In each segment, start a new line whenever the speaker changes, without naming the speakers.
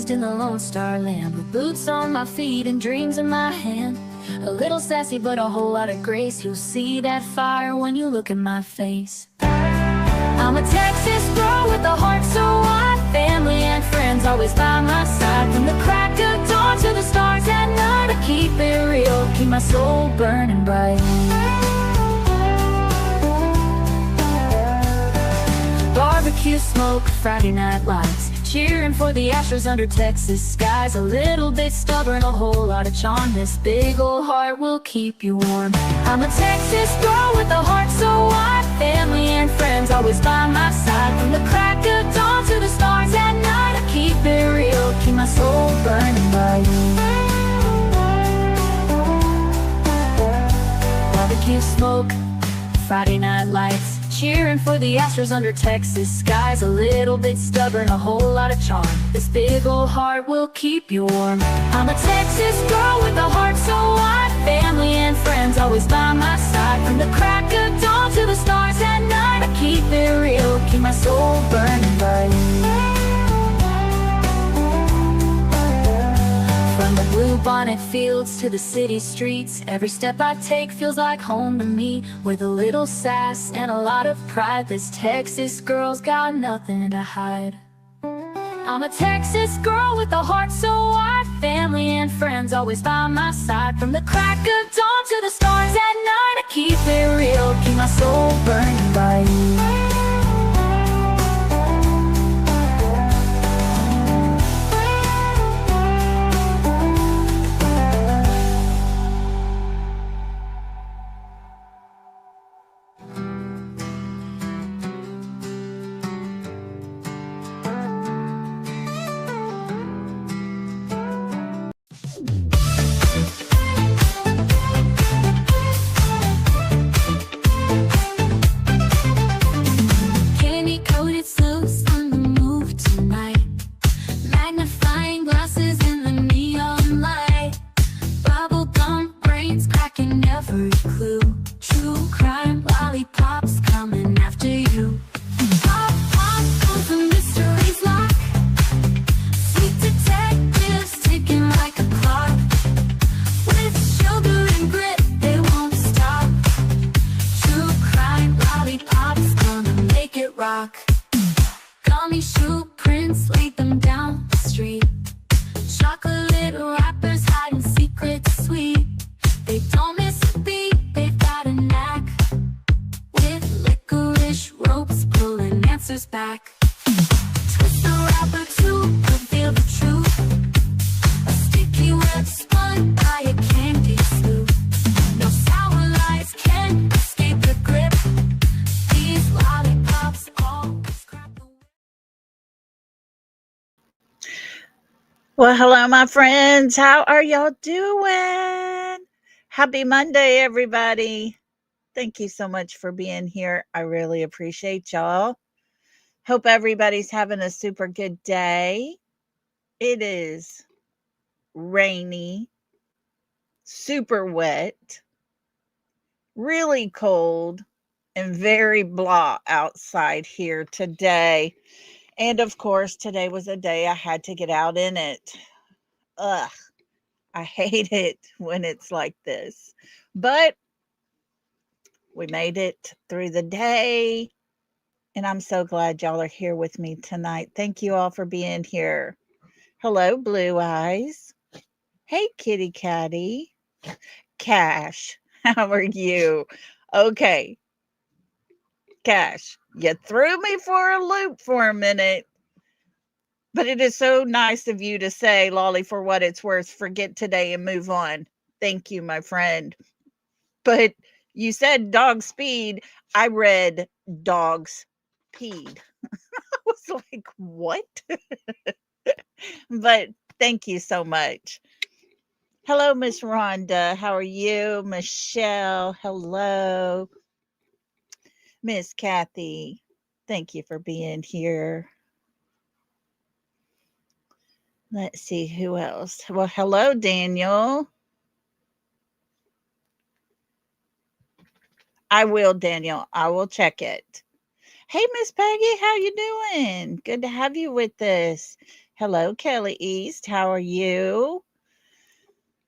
raised in the Lone Star land, with boots on my feet and dreams in my hand. A little sassy but a whole lot of grace. You'll see that fire when you look in my face. I'm a Texas girl with a heart so wide, family and friends always by my side. From the crack of dawn to the stars at night, I keep it real, keep my soul burning bright. Barbecue smoke, Friday night lights, cheering for the Astros under Texas skies. A little bit stubborn, a whole lot of charm. This big old heart will keep you warm. I'm a Texas girl with a heart so wide, family and friends always by my side. From the crack of dawn to the stars at night, I keep it real, keep my soul burning bright. Barbecue smoke, Friday night lights, cheering for the Astros under Texas skies. A little bit stubborn, a whole lot of charm. This big old heart will keep you warm. I'm a Texas girl with a heart so wide, family and friends always by my side. From the crack of dawn to the stars at night, I keep it real, keep my soul burning bright. From the blue bonnet fields to the city streets, every step I take feels like home to me. With a little sass and a lot of pride, this Texas girl's got nothing to hide. I'm a Texas girl with a heart so wide, family and friends always by my side. From the crack of dawn to the stars at night, I keep it real, keep my soul burning bright. Gummy shoe prints, laid them down the street. Chocolate wrappers hiding secrets sweet. They don't miss a beat, they've got a knack. With licorice ropes pulling answers back. Twist the wrapper to reveal the truth. A sticky web spun by a candy sloop. No sour lies can escape the grip. These lollipops always crack the whip.
Well, hello, my friends. How are y'all doing? Happy Monday, everybody. Thank you so much for being here. I really appreciate y'all. Hope everybody's having a super good day. It is rainy, super wet, really cold, and very blah outside here today. And of course, today was a day I had to get out in it. Ugh, I hate it when it's like this. But we made it through the day. And I'm so glad y'all are here with me tonight. Thank you all for being here. Hello, Blue Eyes. Hey, Kitty Catty. Cash, how are you? Okay. Cash, you threw me for a loop for a minute. But it is so nice of you to say, Lolly, for what it's worth, forget today and move on. Thank you, my friend. But you said dog speed. I read dogs peed. I was like, what? But thank you so much. Hello, Miss Rhonda. How are you? Michelle, hello. Miss Kathy, thank you for being here. Let's see who else. Well, hello, Daniel. I will, Daniel. I will check it. Hey, Miss Peggy, how you doing? Good to have you with us. Hello, Kelly East. How are you?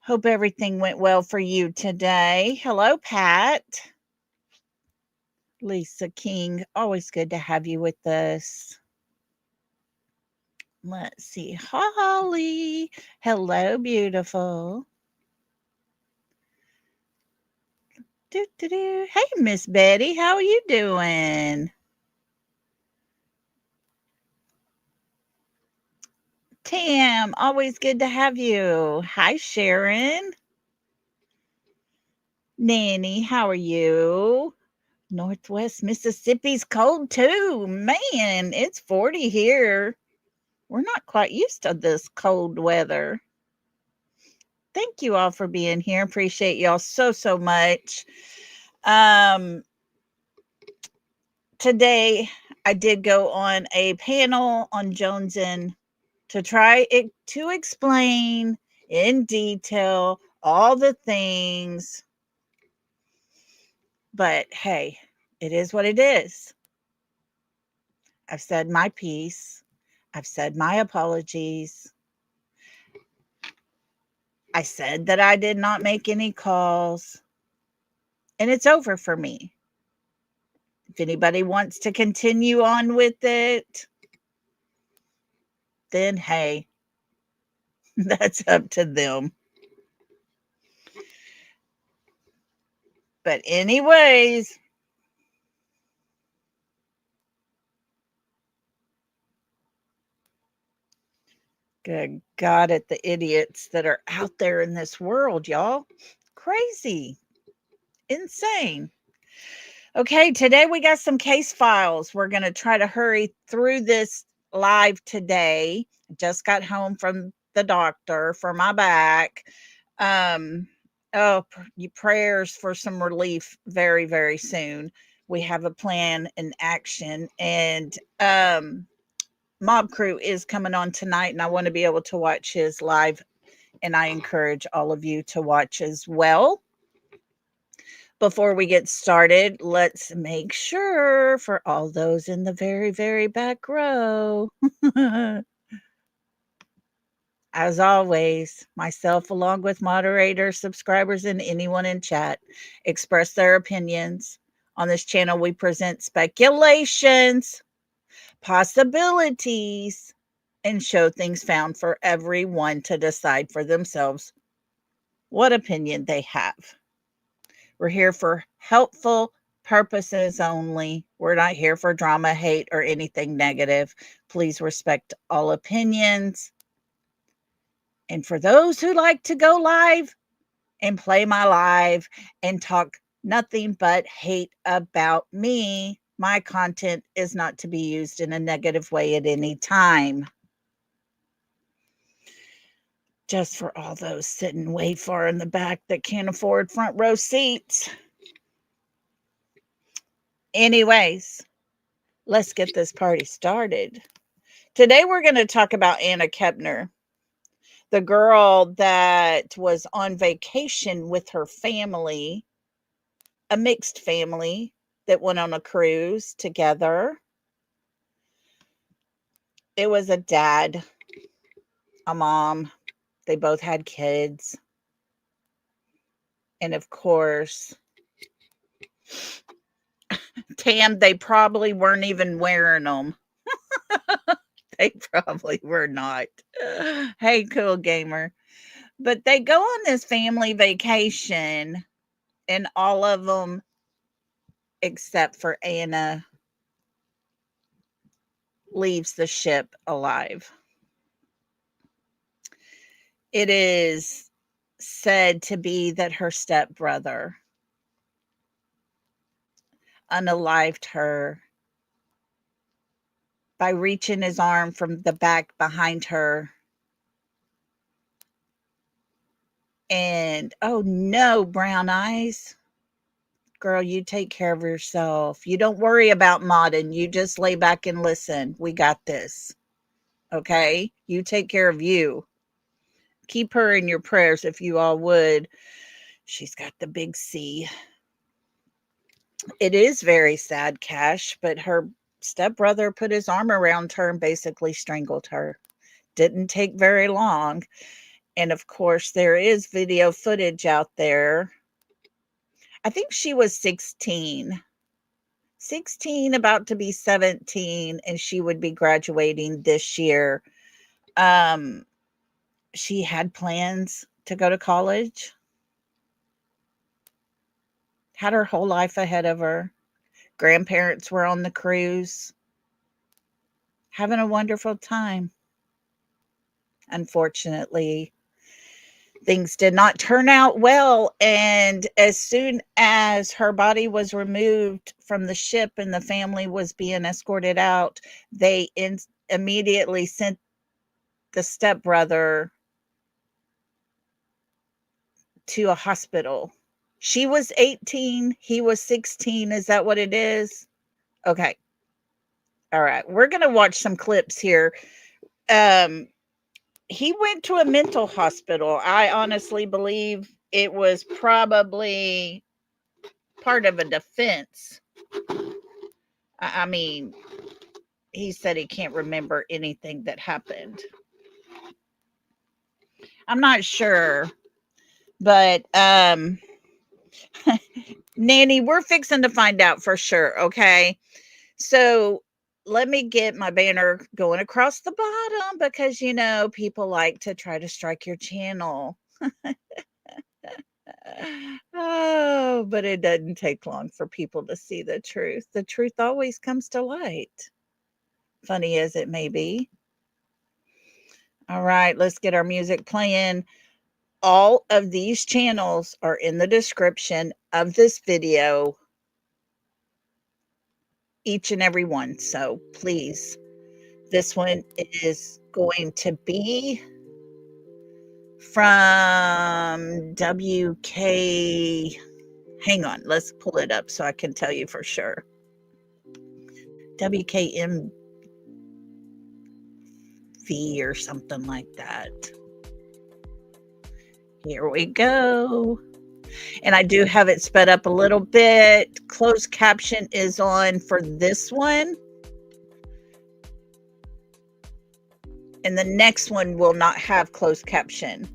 Hope everything went well for you today. Hello, Pat. Lisa King. Always good to have you with us. Let's see. Holly. Hello, beautiful. Doo-doo-doo. Hey, Miss Betty. How are you doing? Tam, always good to have you. Hi, Sharon. Nanny, how are you? Northwest Mississippi's cold too. Man, it's 40 here. We're not quite used to this cold weather. Thank you all for being here. Appreciate y'all so much. Um, Today I did go on a panel on Jonesin to try to explain in detail all the things. But hey, it is what it is. I've said my piece. I've said my apologies. I said that I did not make any calls. And it's over for me. If anybody wants to continue on with it, then hey, that's up to them. But anyways, good God at the idiots that are out there in this world, y'all. Crazy. Insane. Okay, today we got some case files. We're going to try to hurry through this live today. Just got home from the doctor for my back. Oh, prayers for some relief very soon. We have a plan in action, and Mob Crew is coming on tonight, and I want to be able to watch his live, and I encourage all of you to watch as well. Before we get started, let's make sure for all those in the very back row. As always, myself, along with moderators, subscribers, and anyone in chat, express their opinions. On this channel, we present speculations, possibilities, and show things found for everyone to decide for themselves what opinion they have. We're here for helpful purposes only. We're not here for drama, hate, or anything negative. Please respect all opinions. And for those who like to go live and play my live and talk nothing but hate about me, my content is not to be used in a negative way at any time. Just for all those sitting way far in the back that can't afford front row seats. Anyways, let's get this party started. Today we're going to talk about Anna Kepner, the girl that was on vacation with her family, a mixed family that went on a cruise together. It was a dad, a mom. They both had kids. And of course, Tam, they probably weren't even wearing them. They probably were not. Hey, cool gamer. But they go on this family vacation, and all of them, except for Anna, leaves the ship alive. It is said to be that her stepbrother unalived her by reaching his arm from the back behind her. And oh no, brown eyes. Girl, you take care of yourself. You don't worry about Mauden. You just lay back and listen. We got this. Okay? You take care of you. Keep her in your prayers if you all would. She's got the big C. It is very sad, Cash, but her stepbrother put his arm around her and basically strangled her. didn't take very long. And of course, there is video footage out there. I think she was 16, about to be 17, and she would be graduating this year. She had plans to go to college, had her whole life ahead of her. Grandparents were on the cruise, having a wonderful time. Unfortunately, things did not turn out well. And as soon as her body was removed from the ship and the family was being escorted out, they immediately sent the stepbrother to a hospital. She was 18, he was 16. Is that what it is? Okay. All right. We're going to watch some clips here. He went to a mental hospital. I honestly believe it was probably part of a defense. I mean, he said he can't remember anything that happened. I'm not sure, but Nanny, we're fixing to find out for sure. Okay. So let me get my banner going across the bottom because, you know, people like to try to strike your channel. Oh, but it doesn't take long for people to see the truth. The truth always comes to light, funny as it may be. All right, let's get our music playing. All of these channels are in the description of this video, each and every one. So please, this one is going to be from WK. Hang on, let's pull it up so I can tell you for sure. WKMV or something like that. Here we go. And I do have it sped up a little bit. Closed caption is on for this one. And the next one will not have closed caption.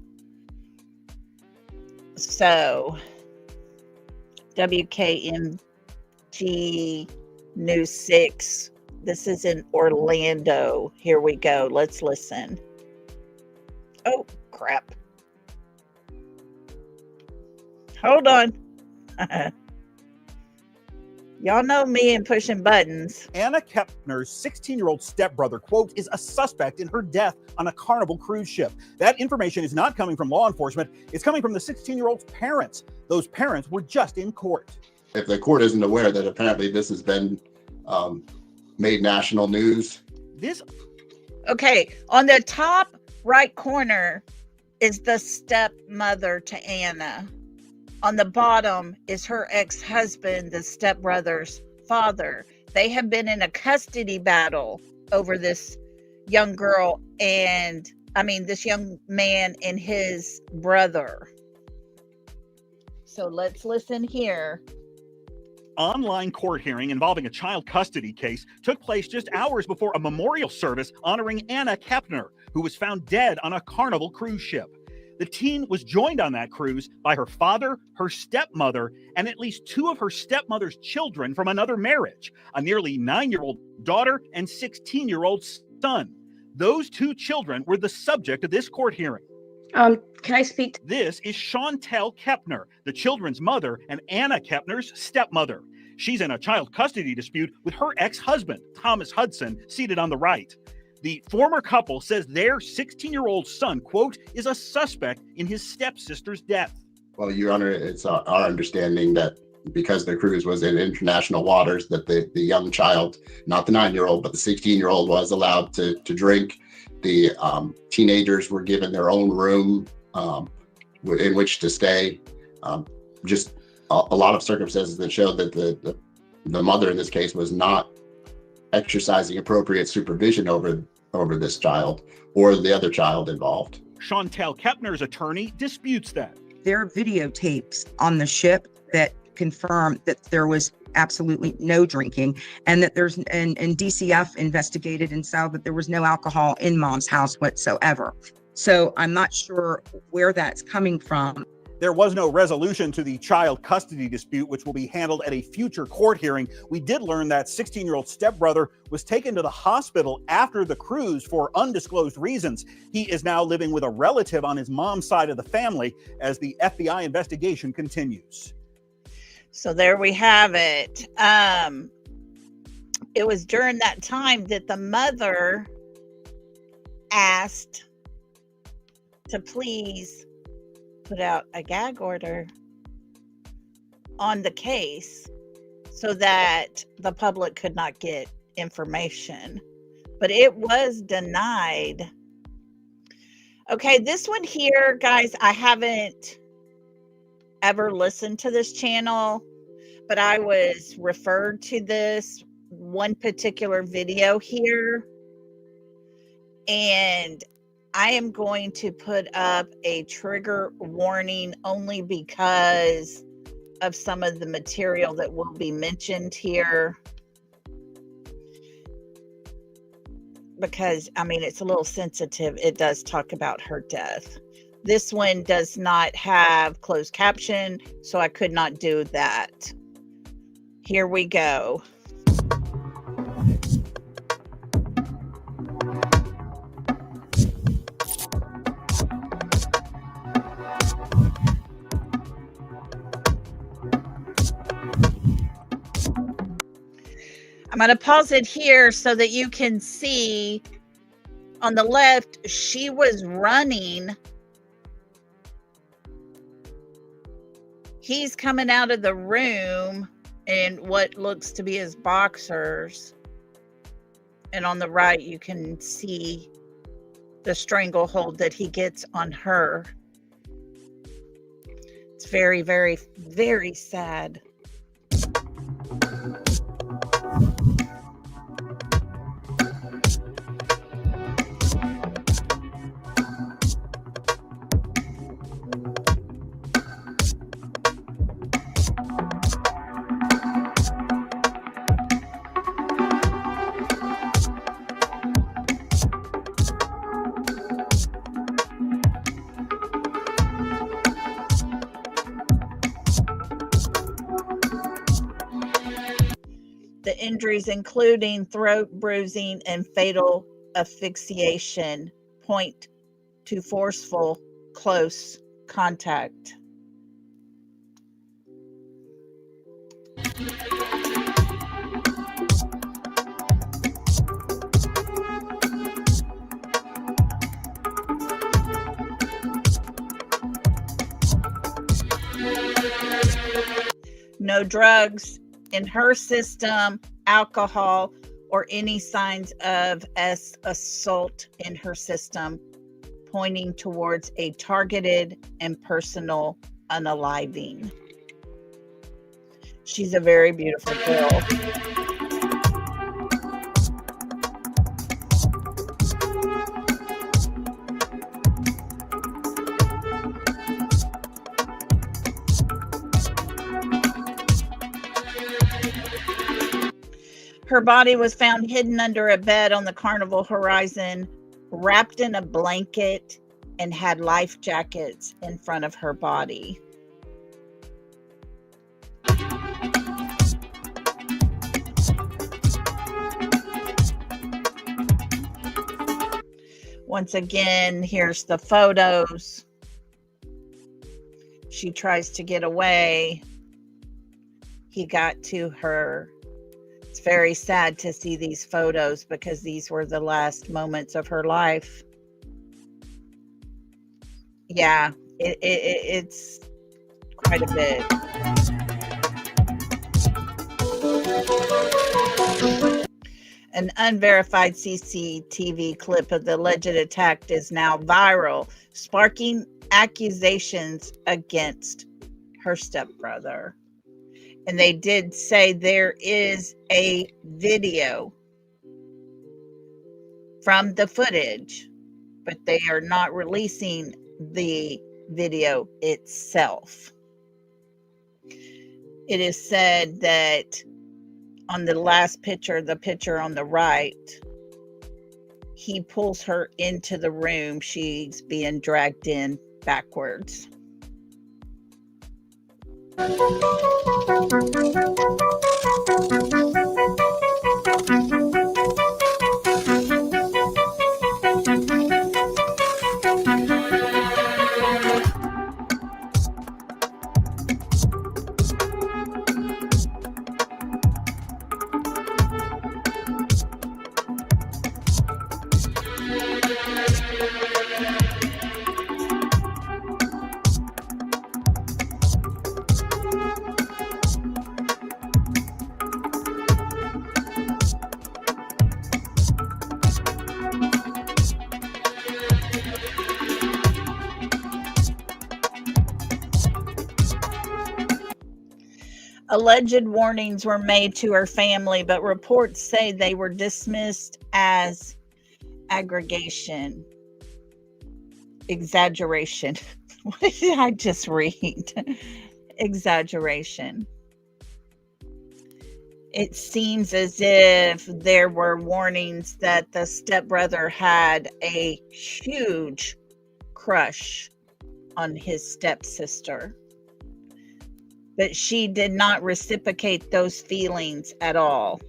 So, WKMG News 6. This is in Orlando. Here we go. Let's listen. Oh, crap. Hold on. Y'all know me and pushing buttons.
Anna Kepner's 16-year-old stepbrother, quote, is a suspect in her death on a Carnival cruise ship. That information is not coming from law enforcement. It's coming from the 16-year-old's parents. Those parents were just in court.
If the court isn't aware that apparently this has been made national news.
Okay, on the top right corner is the stepmother to Anna. On the bottom is her ex-husband, the stepbrother's father. They have been in a custody battle over this young girl and, this young man and his brother. So let's listen here.
Online court hearing involving a child custody case took place just hours before a memorial service honoring Anna Kepner, who was found dead on a Carnival cruise ship. The teen was joined on that cruise by her father, her stepmother, and at least two of her stepmother's children from another marriage, a nearly 9-year-old daughter and 16-year-old son. Those two children were the subject of this court hearing.
Can I speak?
This is Chantel Kepner, the children's mother and Anna Kepner's stepmother. She's in a child custody dispute with her ex-husband, Thomas Hudson, seated on the right. The former couple says their 16-year-old son, quote, is a suspect in his stepsister's death.
Well, Your Honor, it's our understanding that because the cruise was in international waters, that the young child, not the 9-year-old, but the 16-year-old was allowed to drink. The teenagers were given their own room in which to stay. Just a lot of circumstances that showed that the mother in this case was not exercising appropriate supervision over this child or the other child involved.
Chantel Kepner's attorney disputes that.
There are videotapes on the ship that confirm that there was
absolutely no drinking, and that and DCF investigated and saw that there was no alcohol in mom's house whatsoever. So I'm not sure where that's coming from.
There was no resolution to the child custody dispute, which will be handled at a future court hearing. We did learn that 16-year-old stepbrother was taken to the hospital after the cruise for undisclosed reasons. He is now living with a relative on his mom's side of the family as the FBI investigation continues.
So there we have it. It was during that time that the mother asked to please put out a gag order on the case so that the public could not get information, but it was denied. Okay, this one here, guys, I haven't ever listened to this channel, but I was referred to this one particular video here, and I am going to put up a trigger warning only because of some of the material that will be mentioned here. Because, I mean, it's a little sensitive. It does talk about her death. This one does not have closed caption, so I could not do that. Here we go. I'm going to pause it here so that you can see on the left, she was running. He's coming out of the room in what looks to be his boxers. And on the right, you can see the stranglehold that he gets on her. It's very, very, very sad. The injuries, including throat bruising and fatal asphyxiation, point to forceful close contact. No drugs in her system, alcohol, or any signs of assault in her system, pointing towards a targeted and personal unaliving. She's a very beautiful girl. Her body was found hidden under a bed on the Carnival Horizon, wrapped in a blanket, and had life jackets in front of her body. Once again, here's the photos. She tries to get away. He got to her. It's very sad to see these photos because these were the last moments of her life. Yeah, it's quite a bit. An unverified CCTV clip of the alleged attack is now viral, sparking accusations against her stepbrother. And they did say there is a video from the footage, but they are not releasing the video itself. It is said that on the last picture, the picture on the right, he pulls her into the room. She's being dragged in backwards. Alleged warnings were made to her family, but reports say they were dismissed as aggregation. Exaggeration. What did I just read? Exaggeration. It seems as if there were warnings that the stepbrother had a huge crush on his stepsister, but she did not reciprocate those feelings at all.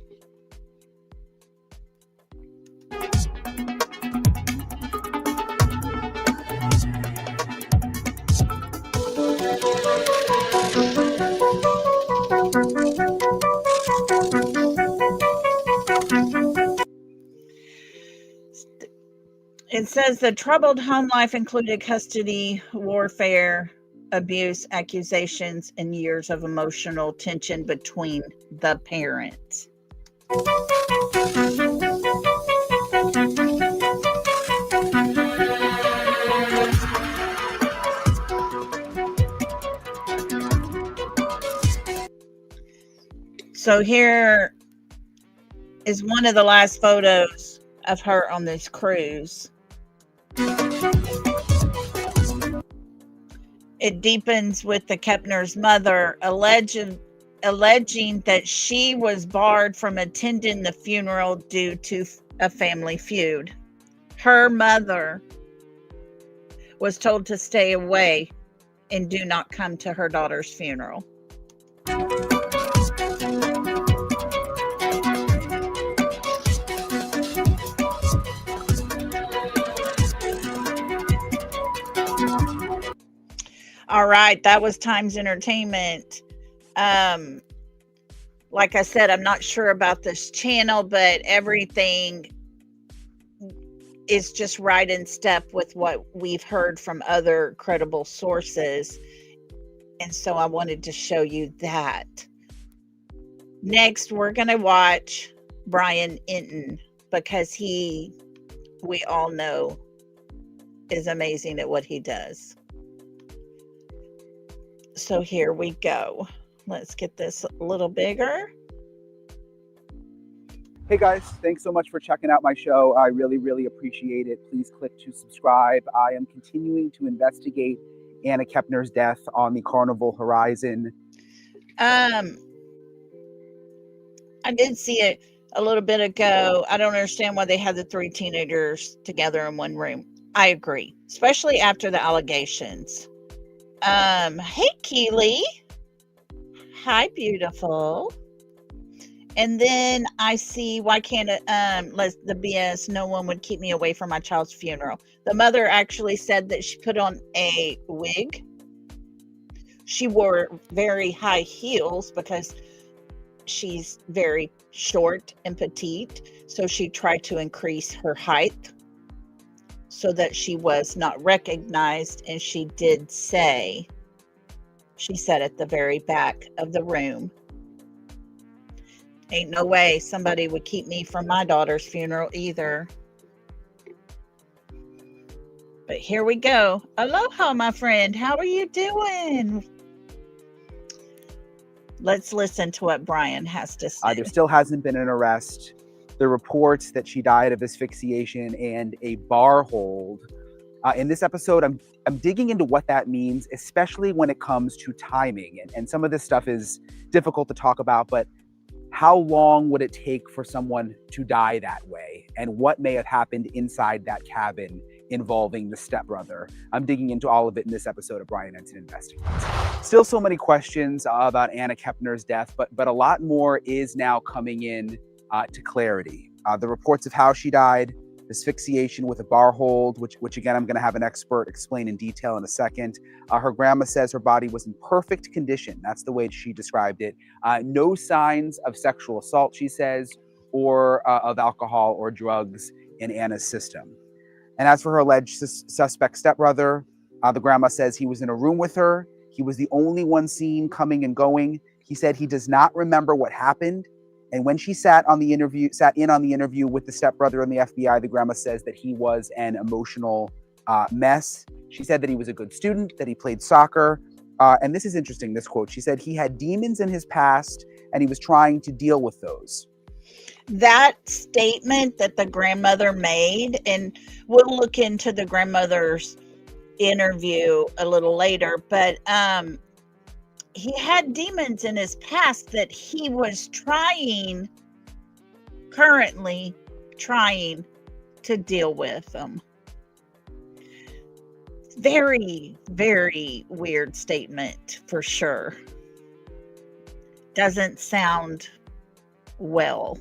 It says the troubled home life included custody, warfare, abuse, accusations, and years of emotional tension between the parents. So here is one of the last photos of her on this cruise. It deepens with the Kepner's mother alleging that she was barred from attending the funeral due to a family feud. Her mother was told to stay away and do not come to her daughter's funeral. All right, that was Times Entertainment. Like I said, I'm not sure about this channel, but everything is just right in step with what we've heard from other credible sources. And so I wanted to show you that. Next, we're going to watch Brian Entin, because we all know, is amazing at what he does. So here we go. Let's get this a little bigger.
Hey guys, thanks so much for checking out my show. I really, really appreciate it. Please click to subscribe. I am continuing to investigate Anna Kepner's death on the Carnival Horizon.
I did see it a little bit ago. I don't understand why they had the three teenagers together in one room. I agree, especially after the allegations. Hey Keely. Hi, beautiful. And then I see, why can't it, the BS, no one would keep me away from my child's funeral. The mother actually said that she put on a wig. She wore very high heels because she's very short and petite. So she tried to increase her height so that she was not recognized. And she did say, she said at the very back of the room, ain't no way somebody would keep me from my daughter's funeral either. But here we go. Aloha, my friend. How are you doing? Let's listen to what Brian has to say.
There still hasn't been an arrest. The reports that she died of asphyxiation and a bar hold. In this episode, I'm digging into what that means, especially when it comes to timing. And some of this stuff is difficult to talk about, but how long would it take for someone to die that way? And what may have happened inside that cabin involving the stepbrother? I'm digging into all of it in this episode of Brian Entin Investigates. Still so many questions about Anna Kepner's death, but a lot more is now coming in to clarity. The reports of how she died, asphyxiation with a bar hold, which again, I'm going to have an expert explain in detail in a second. Her grandma says her body was in perfect condition. That's the way she described it. No signs of sexual assault, she says, or of alcohol or drugs in Anna's system. And as for her alleged suspect stepbrother, the grandma says he was in a room with her. He was the only one seen coming and going. He said he does not remember what happened. And when she sat in on the interview with the stepbrother and the FBI, the grandma says that he was an emotional mess. She said that he was a good student, that he played soccer. And this is interesting, this quote. She said he had demons in his past and he was trying to deal with those.
That statement that the grandmother made, and we'll look into the grandmother's interview a little later, but he had demons in his past that he was currently trying to deal with them. Very, very weird statement for sure. Doesn't sound well.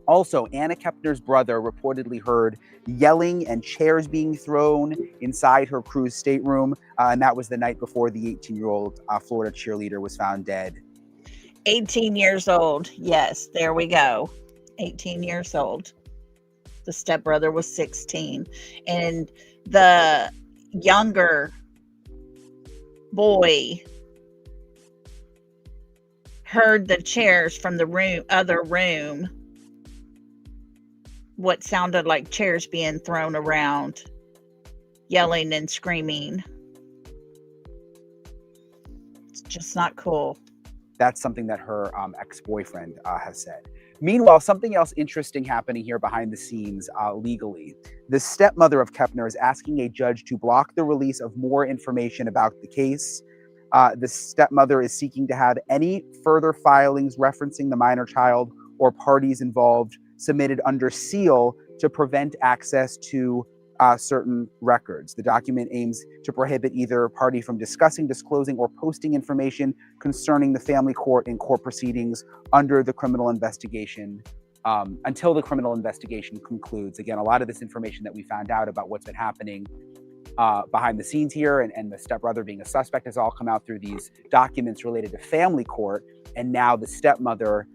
Also, Anna Kepner's brother reportedly heard yelling and chairs being thrown inside her crew's stateroom. And that was the night before the 18-year-old Florida cheerleader was found dead.
18 years old. Yes, there we go. 18 years old. The stepbrother was 16. And the younger boy heard the chairs from the other room. What sounded like chairs being thrown around, yelling and screaming. It's just not cool.
That's something that her ex-boyfriend has said. Meanwhile, something else interesting happening here behind the scenes legally. The stepmother of Kepner is asking a judge to block the release of more information about the case. The stepmother is seeking to have any further filings referencing the minor child or parties involved submitted under seal to prevent access to certain records. The document aims to prohibit either party from discussing, disclosing, or posting information concerning the family court and court proceedings under the criminal investigation until the criminal investigation concludes. Again, a lot of this information that we found out about what's been happening behind the scenes here and the stepbrother being a suspect has all come out through these documents related to family court. And now the stepmother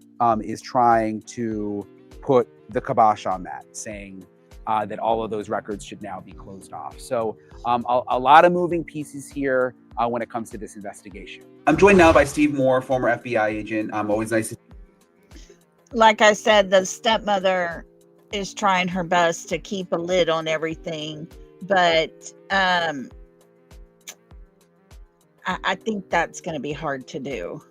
is trying to put the kibosh on that, saying that all of those records should now be closed off. So a lot of moving pieces here when it comes to this investigation. I'm joined now by Steve Moore, former FBI agent. Always nice to see you.
Like I said, the stepmother is trying her best to keep a lid on everything, but I think that's going to be hard to do,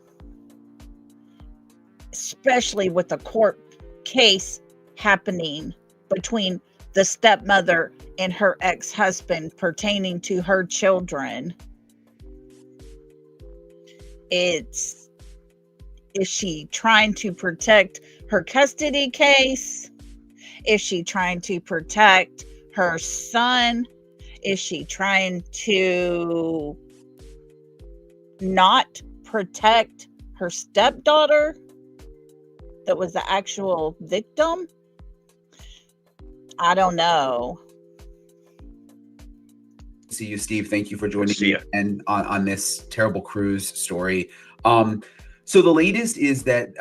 especially with the court case happening between the stepmother and her ex-husband pertaining to her children. Is she trying to protect her custody case? Is she trying to protect her son? Is she trying to not protect her stepdaughter that was the actual victim? I don't know.
See you, Steve. Thank you for joining me and on this terrible cruise story. So the latest is that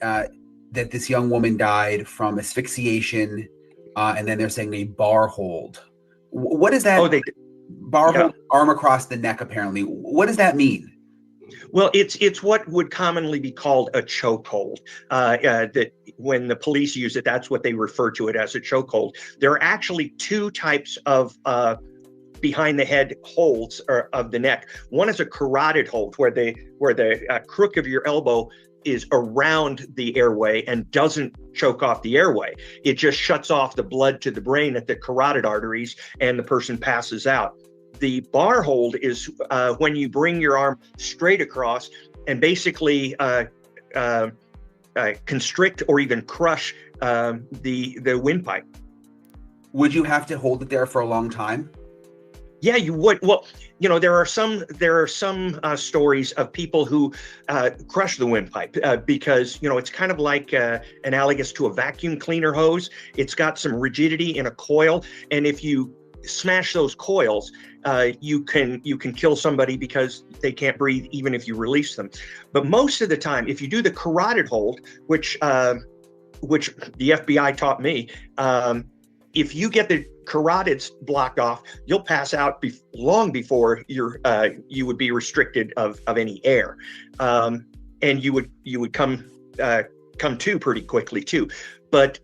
that this young woman died from asphyxiation, and then they're saying a bar hold. What is that? Hold, arm across the neck. Apparently, what does that mean?
Well, it's what would commonly be called a chokehold. That when the police use it, that's what they refer to it as, a chokehold. There are actually two types of behind the head holds of the neck. One is a carotid hold, where the crook of your elbow is around the airway and doesn't choke off the airway. It just shuts off the blood to the brain at the carotid arteries, and the person passes out. The bar hold is when you bring your arm straight across and basically constrict or even crush the windpipe.
Would you have to hold it there for a long time?
Yeah, you would. Well, there are some stories of people who crush the windpipe because it's kind of like analogous to a vacuum cleaner hose. It's got some rigidity in a coil, and if you smash those coils, you can kill somebody because they can't breathe even if you release them. But most of the time, if you do the carotid hold, which the FBI taught me, if you get the carotids blocked off, you'll pass out long before you would be restricted of any air, and you would come to pretty quickly too. But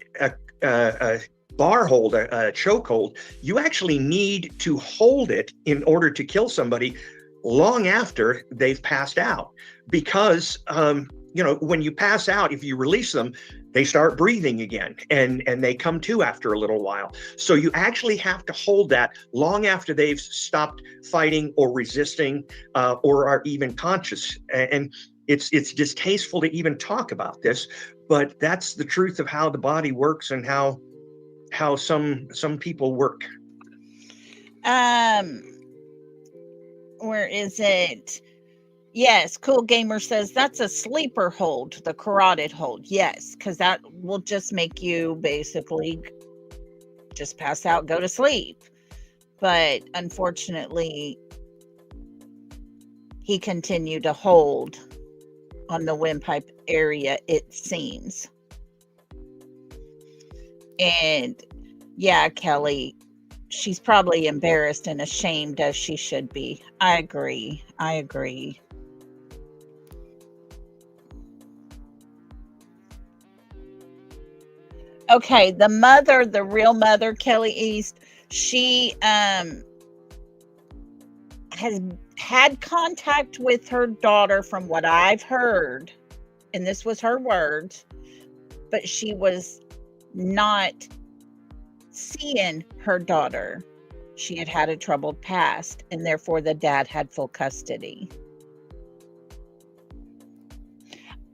a bar hold, a choke hold, you actually need to hold it in order to kill somebody long after they've passed out, because when you pass out, if you release them, they start breathing again, and they come to after a little while. So you actually have to hold that long after they've stopped fighting or resisting or are even conscious. And it's distasteful to even talk about this, but that's the truth of how the body works and how some people work.
Where is it? Yes, Cool Gamer says that's a sleeper hold, the carotid hold. Yes, because that will just make you basically just pass out, go to sleep. But unfortunately, he continued to hold on the windpipe area, it seems. And yeah, Kelly, she's probably embarrassed and ashamed, as she should be. I agree. Okay, the mother, the real mother, Kelly East, she has had contact with her daughter, from what I've heard, and this was her words, but she was not seeing her daughter. She had had a troubled past, and therefore the dad had full custody.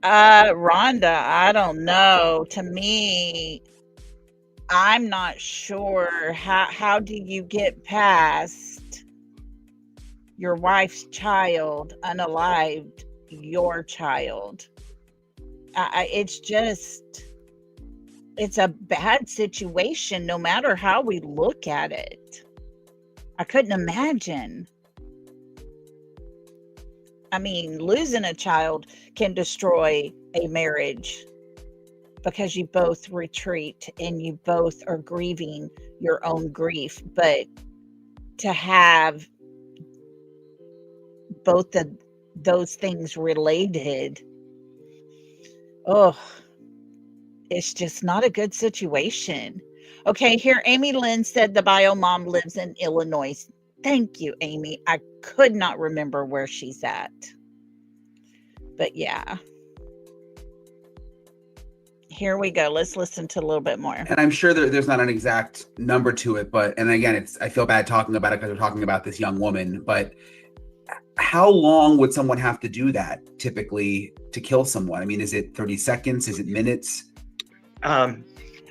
Rhonda, I don't know. To me, I'm not sure. How do you get past your wife's child, unalived, your child? It's a bad situation, no matter how we look at it. I couldn't imagine. I mean, losing a child can destroy a marriage because you both retreat and you both are grieving your own grief. But to have both of those things related, it's just not a good situation. Okay, here Amy Lynn said the bio mom lives in Illinois. Thank you, Amy. I could not remember where she's at. But yeah. Here we go. Let's listen to a little bit more.
And I'm sure there's not an exact number to it, and again, I feel bad talking about it because we're talking about this young woman, but how long would someone have to do that typically to kill someone? I mean, is it 30 seconds? Is it minutes?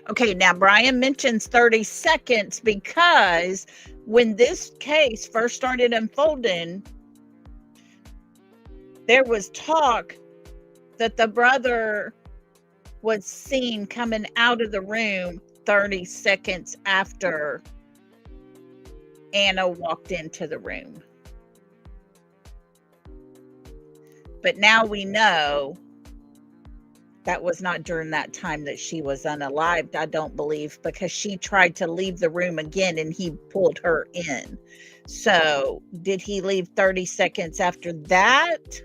Okay, now Brian mentions 30 seconds because when this case first started unfolding, there was talk that the brother was seen coming out of the room 30 seconds after Anna walked into the room. But now we know that was not during that time that she was unalived, I don't believe, because she tried to leave the room again and he pulled her in. So did he leave 30 seconds after that?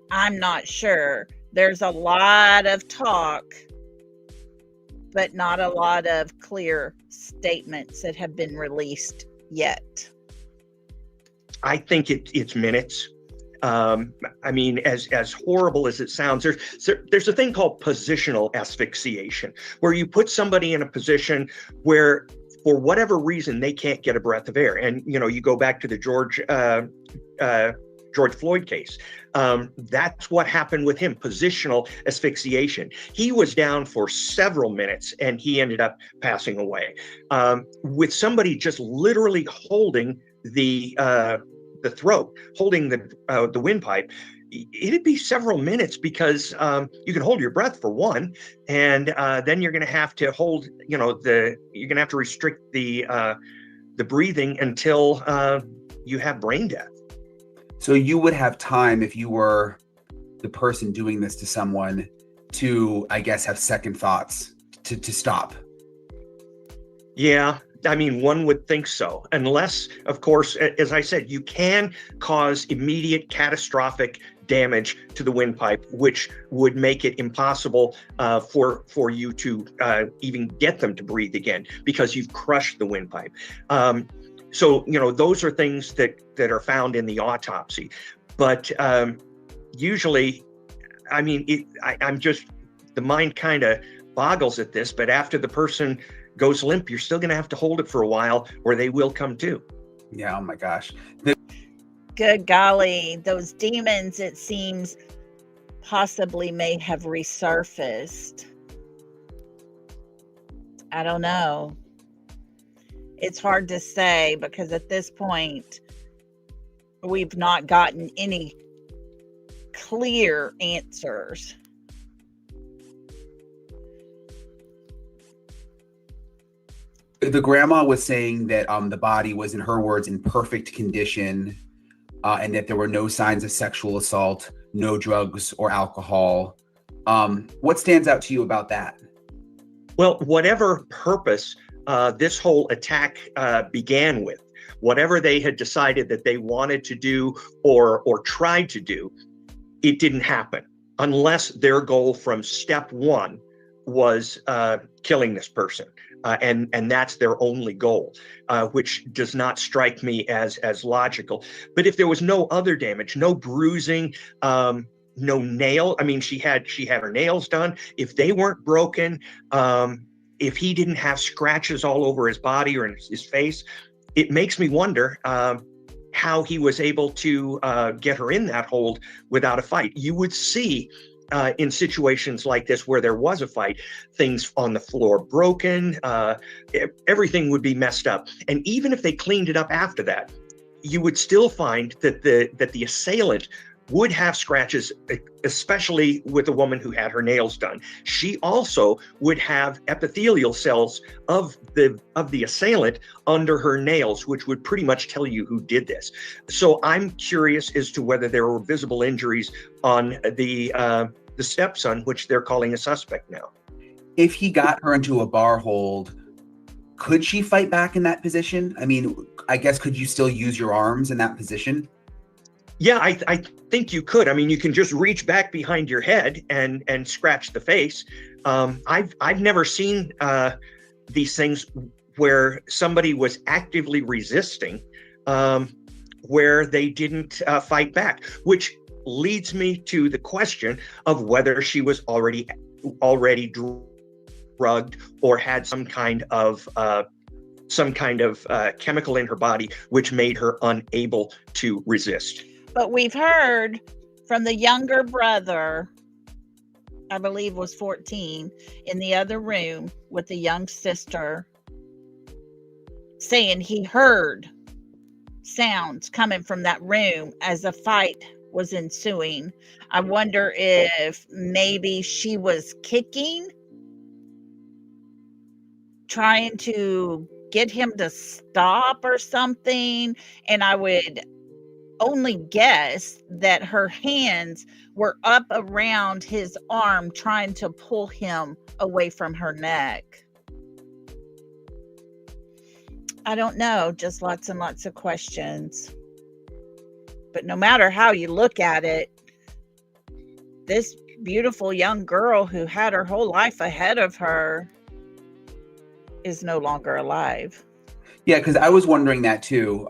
I'm not sure. There's a lot of talk, but not a lot of clear statements that have been released yet.
I think it's minutes. I mean, as horrible as it sounds, there's a thing called positional asphyxiation, where you put somebody in a position where, for whatever reason, they can't get a breath of air. And, you go back to the George George Floyd case. That's what happened with him, positional asphyxiation. He was down for several minutes and he ended up passing away. With somebody just literally holding the throat, holding the windpipe, it'd be several minutes because you can hold your breath for one, and then you're going to have to hold, you're going to have to restrict the breathing until you have brain death.
So you would have time, if you were the person doing this to someone, to, I guess, have second thoughts to stop.
Yeah, I mean, one would think so, unless, of course, as I said, you can cause immediate catastrophic damage to the windpipe, which would make it impossible for you to even get them to breathe again because you've crushed the windpipe. So, those are things that are found in the autopsy. But usually, I mean, I'm just, the mind kind of boggles at this, but after the person goes limp, you're still going to have to hold it for a while or they will come to.
Yeah, oh my gosh.
Good golly, those demons, it seems, possibly may have resurfaced. I don't know. It's hard to say because at this point, we've not gotten any clear answers.
The grandma was saying that the body was, in her words, in perfect condition, and that there were no signs of sexual assault, no drugs or alcohol. What stands out to you about that?
Well, whatever purpose this whole attack began with, whatever they had decided that they wanted to do or tried to do, it didn't happen unless their goal from step one was killing this person. And that's their only goal, which does not strike me as logical. But if there was no other damage, no bruising, no nail, I mean, she had her nails done. If they weren't broken, if he didn't have scratches all over his body or in his face, it makes me wonder how he was able to get her in that hold without a fight. You would see in situations like this where there was a fight, things on the floor broken, everything would be messed up. And even if they cleaned it up after that, you would still find that the assailant would have scratches, especially with a woman who had her nails done. She also would have epithelial cells of the assailant under her nails, which would pretty much tell you who did this. So I'm curious as to whether there were visible injuries on the stepson, which they're calling a suspect now.
If he got her into a bar hold, could she fight back in that position? I mean, I guess, could you still use your arms in that position?
Yeah, I think you could. I mean, you can just reach back behind your head and scratch the face. I've never seen these things where somebody was actively resisting, where they didn't fight back, which leads me to the question of whether she was already drugged or had some kind of chemical in her body which made her unable to resist.
But we've heard from the younger brother, I believe was 14, in the other room with the young sister, saying he heard sounds coming from that room as a fight was ensuing. I wonder if maybe she was kicking, trying to get him to stop or something. And I would only guess that her hands were up around his arm, trying to pull him away from her neck. I don't know, just lots and lots of questions. But no matter how you look at it, this beautiful young girl who had her whole life ahead of her is no longer alive.
Yeah, because I was wondering that too.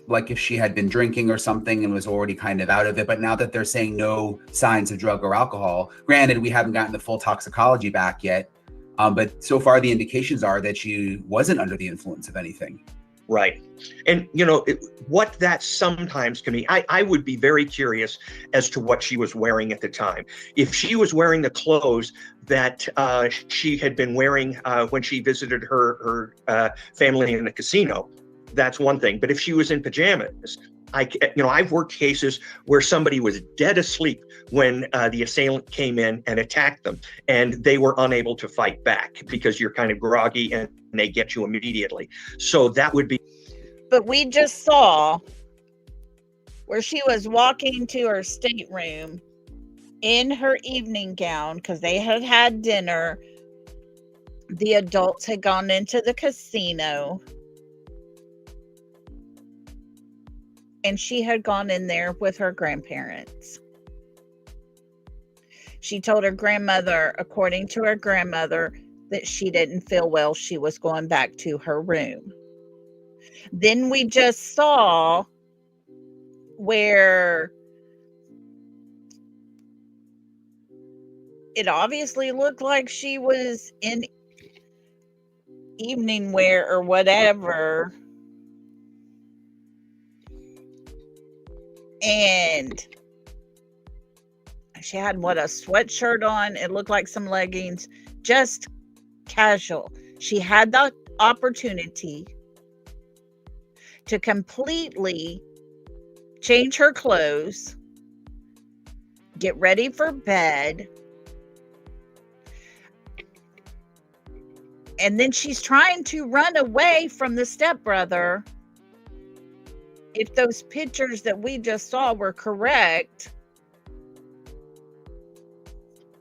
Like if she had been drinking or something and was already kind of out of it. But now that they're saying no signs of drug or alcohol, granted, we haven't gotten the full toxicology back yet. But so far the indications are that she wasn't under the influence of anything.
Right. And, what that sometimes can be, I would be very curious as to what she was wearing at the time. If she was wearing the clothes that she had been wearing when she visited her family in the casino, that's one thing. But if she was in pajamas, I've worked cases where somebody was dead asleep when the assailant came in and attacked them, and they were unable to fight back because you're kind of groggy and they get you immediately. So that would be.
But we just saw where she was walking to her stateroom in her evening gown because they had had dinner. The adults had gone into the casino. And she had gone in there with her grandparents. She told her grandmother, according to her grandmother, that she didn't feel well. She was going back to her room. Then we just saw where it obviously looked like she was in evening wear or whatever. And she had a sweatshirt on. It looked like some leggings, just casual. She had the opportunity to completely change her clothes, get ready for bed, and then she's trying to run away from the stepbrother. If those pictures that we just saw were correct,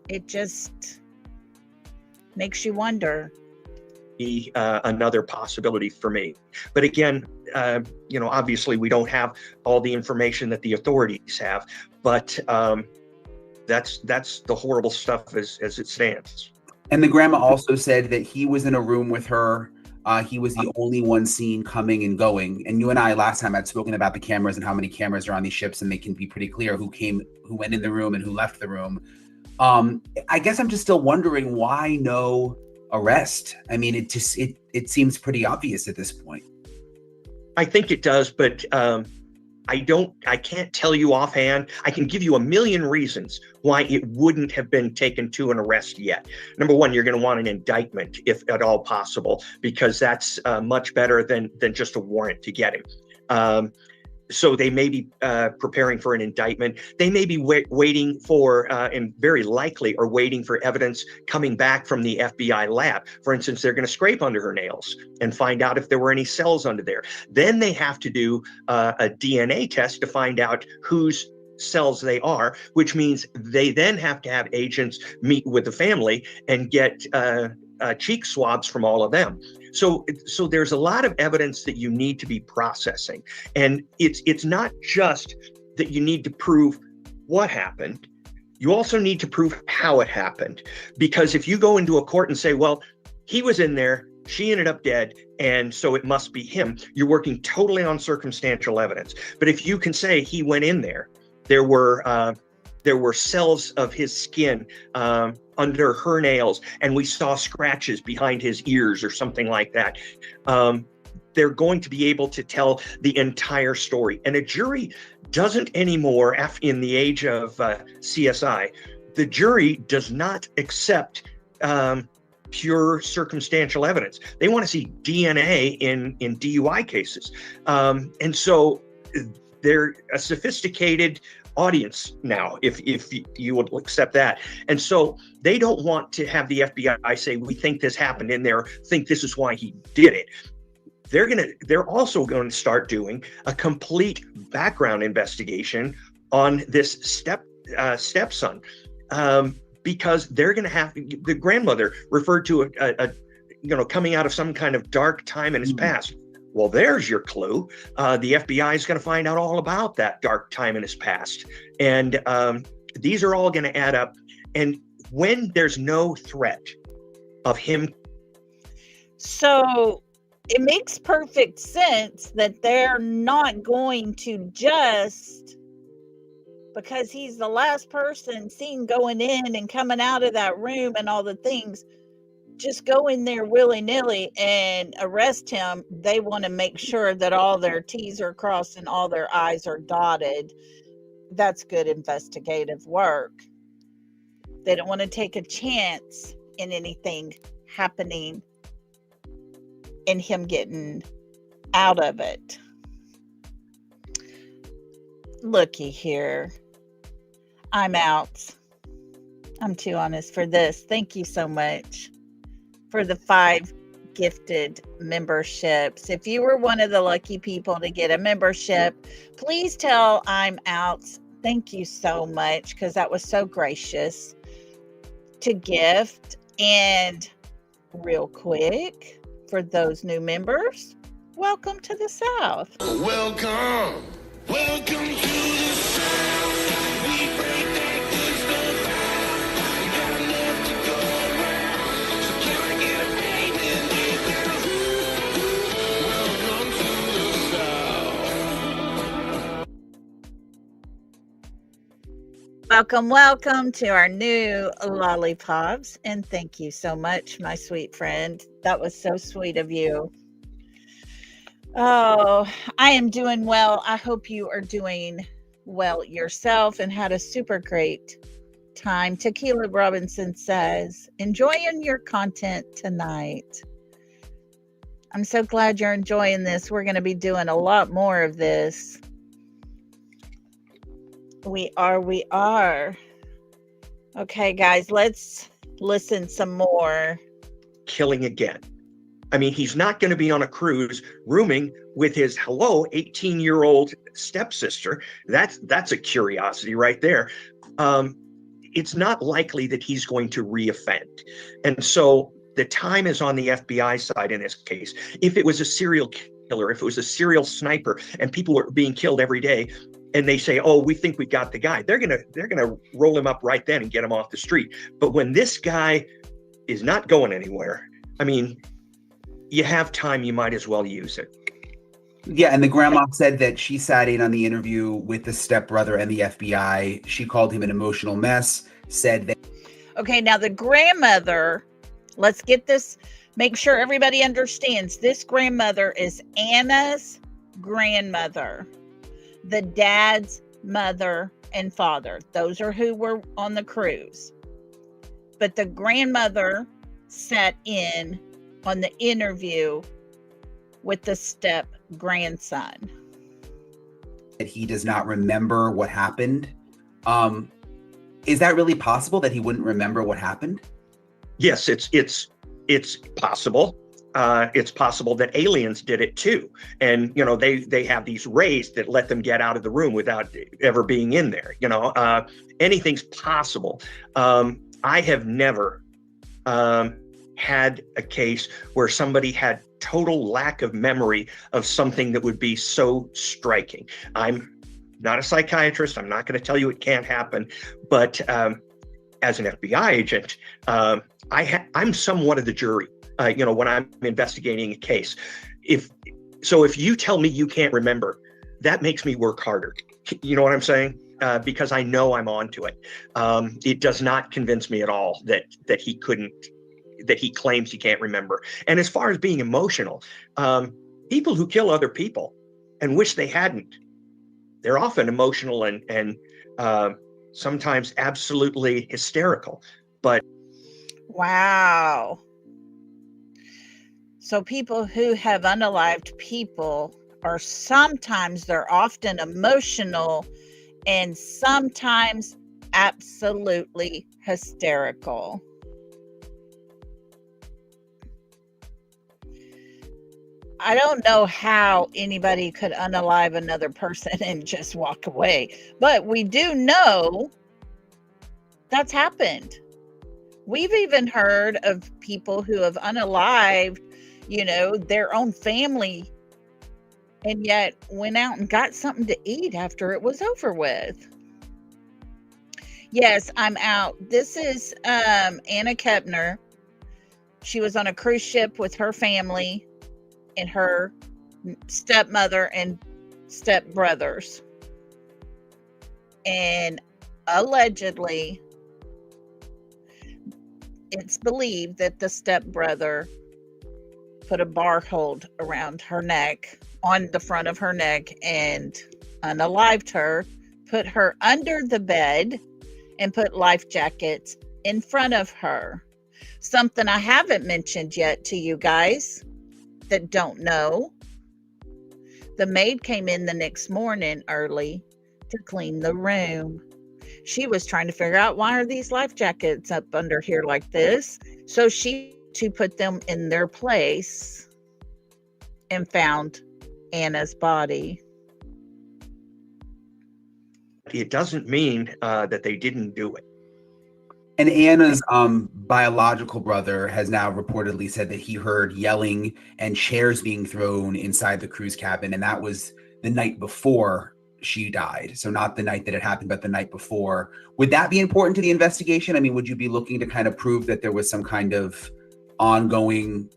it just makes you wonder.
Another possibility for me. But again, obviously we don't have all the information that the authorities have, but that's the horrible stuff as it stands.
And the grandma also said that he was in a room with her. He was the only one seen coming and going. And you and I last time had spoken about the cameras and how many cameras are on these ships, and they can be pretty clear who went in the room and who left the room. I guess I'm just still wondering why no arrest. I mean, it seems pretty obvious at this point.
I think it does, but I can't tell you offhand. I can give you a million reasons why it wouldn't have been taken to an arrest yet. Number one, you're going to want an indictment if at all possible, because that's much better than just a warrant to get him. So they may be preparing for an indictment. They may be waiting for, and very likely are waiting for evidence coming back from the FBI lab. For instance, they're going to scrape under her nails and find out if there were any cells under there. Then they have to do a DNA test to find out whose cells they are, which means they then have to have agents meet with the family and get cheek swabs from all of them. So there's a lot of evidence that you need to be processing. And it's not just that you need to prove what happened. You also need to prove how it happened. Because if you go into a court and say, well, he was in there, she ended up dead, and so it must be him, you're working totally on circumstantial evidence. But if you can say he went in there, there were cells of his skin under her nails, and we saw scratches behind his ears or something like that. They're going to be able to tell the entire story. And a jury doesn't anymore, in the age of CSI, the jury does not accept pure circumstantial evidence. They want to see DNA in DUI cases. And so they're a sophisticated audience now, if you would accept that. And so they don't want to have the FBI say, we think this happened in there, think this is why he did it. They're also going to start doing a complete background investigation on this stepson, because they're going to have, the grandmother referred to a coming out of some kind of dark time in his past. Well, there's your clue. The FBI is going to find out all about that dark time in his past. And these are all going to add up. And when there's no threat of him.
So it makes perfect sense that they're not going to just, because he's the last person seen going in and coming out of that room and all the things, just go in there willy-nilly and arrest him. They want to make sure that all their T's are crossed and all their I's are dotted. That's good investigative work. They don't want to take a chance in anything happening and him getting out of it. Looky here. I'm out. I'm too honest for this. Thank you so much for the 5 gifted memberships. If you were one of the lucky people to get a membership, please tell I'm out. Thank you so much, because that was so gracious to gift. And real quick, for those new members, welcome to the South.
Welcome to the South. We break that good stuff out. We got enough to go around. So can I get a
Welcome, welcome to our new lollipops. And thank you so much, my sweet friend. That was so sweet of you. Oh, I am doing well. I hope you are doing well yourself and had a super great time. Tequila Robinson says, enjoying your content tonight. I'm so glad you're enjoying this. We're going to be doing a lot more of this. We are. Okay, guys, let's listen some more.
Killing again. I mean, he's not going to be on a cruise rooming with his 18-year-old stepsister. That's a curiosity right there. It's not likely that he's going to reoffend. And so the time is on the FBI side in this case. If it was a serial killer, if it was a serial sniper, and people were being killed every day, and they say, oh, we think we got the guy, they're gonna roll him up right then and get him off the street. But when this guy is not going anywhere, I mean, you have time, you might as well use it.
Yeah, and the grandma said that she sat in on the interview with the stepbrother and the FBI. She called him an emotional mess, said that...
Okay, now the grandmother, let's get this, make sure everybody understands. This grandmother is Anna's grandmother, the dad's mother and father. Those are who were on the cruise. But the grandmother sat in on the interview with the step grandson.
That he does not remember what happened. Is that really possible that he wouldn't remember what happened?
Yes, it's possible. It's possible that aliens did it too. And, you know, they have these rays that let them get out of the room without ever being in there. You know, anything's possible. I have never had a case where somebody had total lack of memory of something that would be so striking. I'm not a psychiatrist. I'm not going to tell you it can't happen. But as an FBI agent, I'm somewhat of the jury. You know, when I'm investigating a case, if you tell me you can't remember, that makes me work harder. You know what I'm saying? Because I know I'm onto it. It does not convince me at all that he couldn't, that he claims he can't remember. And as far as being emotional, people who kill other people and wish they hadn't, they're often emotional and sometimes absolutely hysterical. But
wow. So people who have unalived people they're often emotional and sometimes absolutely hysterical. I don't know how anybody could unalive another person and just walk away, but we do know that's happened. We've even heard of people who have unalived, you know, their own family, and yet went out and got something to eat after it was over with. Yes, I'm out. This is Anna Kepner. She was on a cruise ship with her family and her stepmother and stepbrothers. And allegedly, it's believed that the stepbrother put a bar hold around her neck, on the front of her neck, and unalived her, put her under the bed, and put life jackets in front of her. Something I haven't mentioned yet to you guys that don't know. The maid came in the next morning early to clean the room. She was trying to figure out, why are these life jackets up under here like this? So she to put them in their place and found Anna's body.
It doesn't mean that they didn't do it.
And Anna's biological brother has now reportedly said that he heard yelling and chairs being thrown inside the cruise cabin, and that was the night before she died. So not the night that it happened, but the night before. Would that be important to the investigation? I mean, would you be looking to kind of prove that there was some kind of ongoing,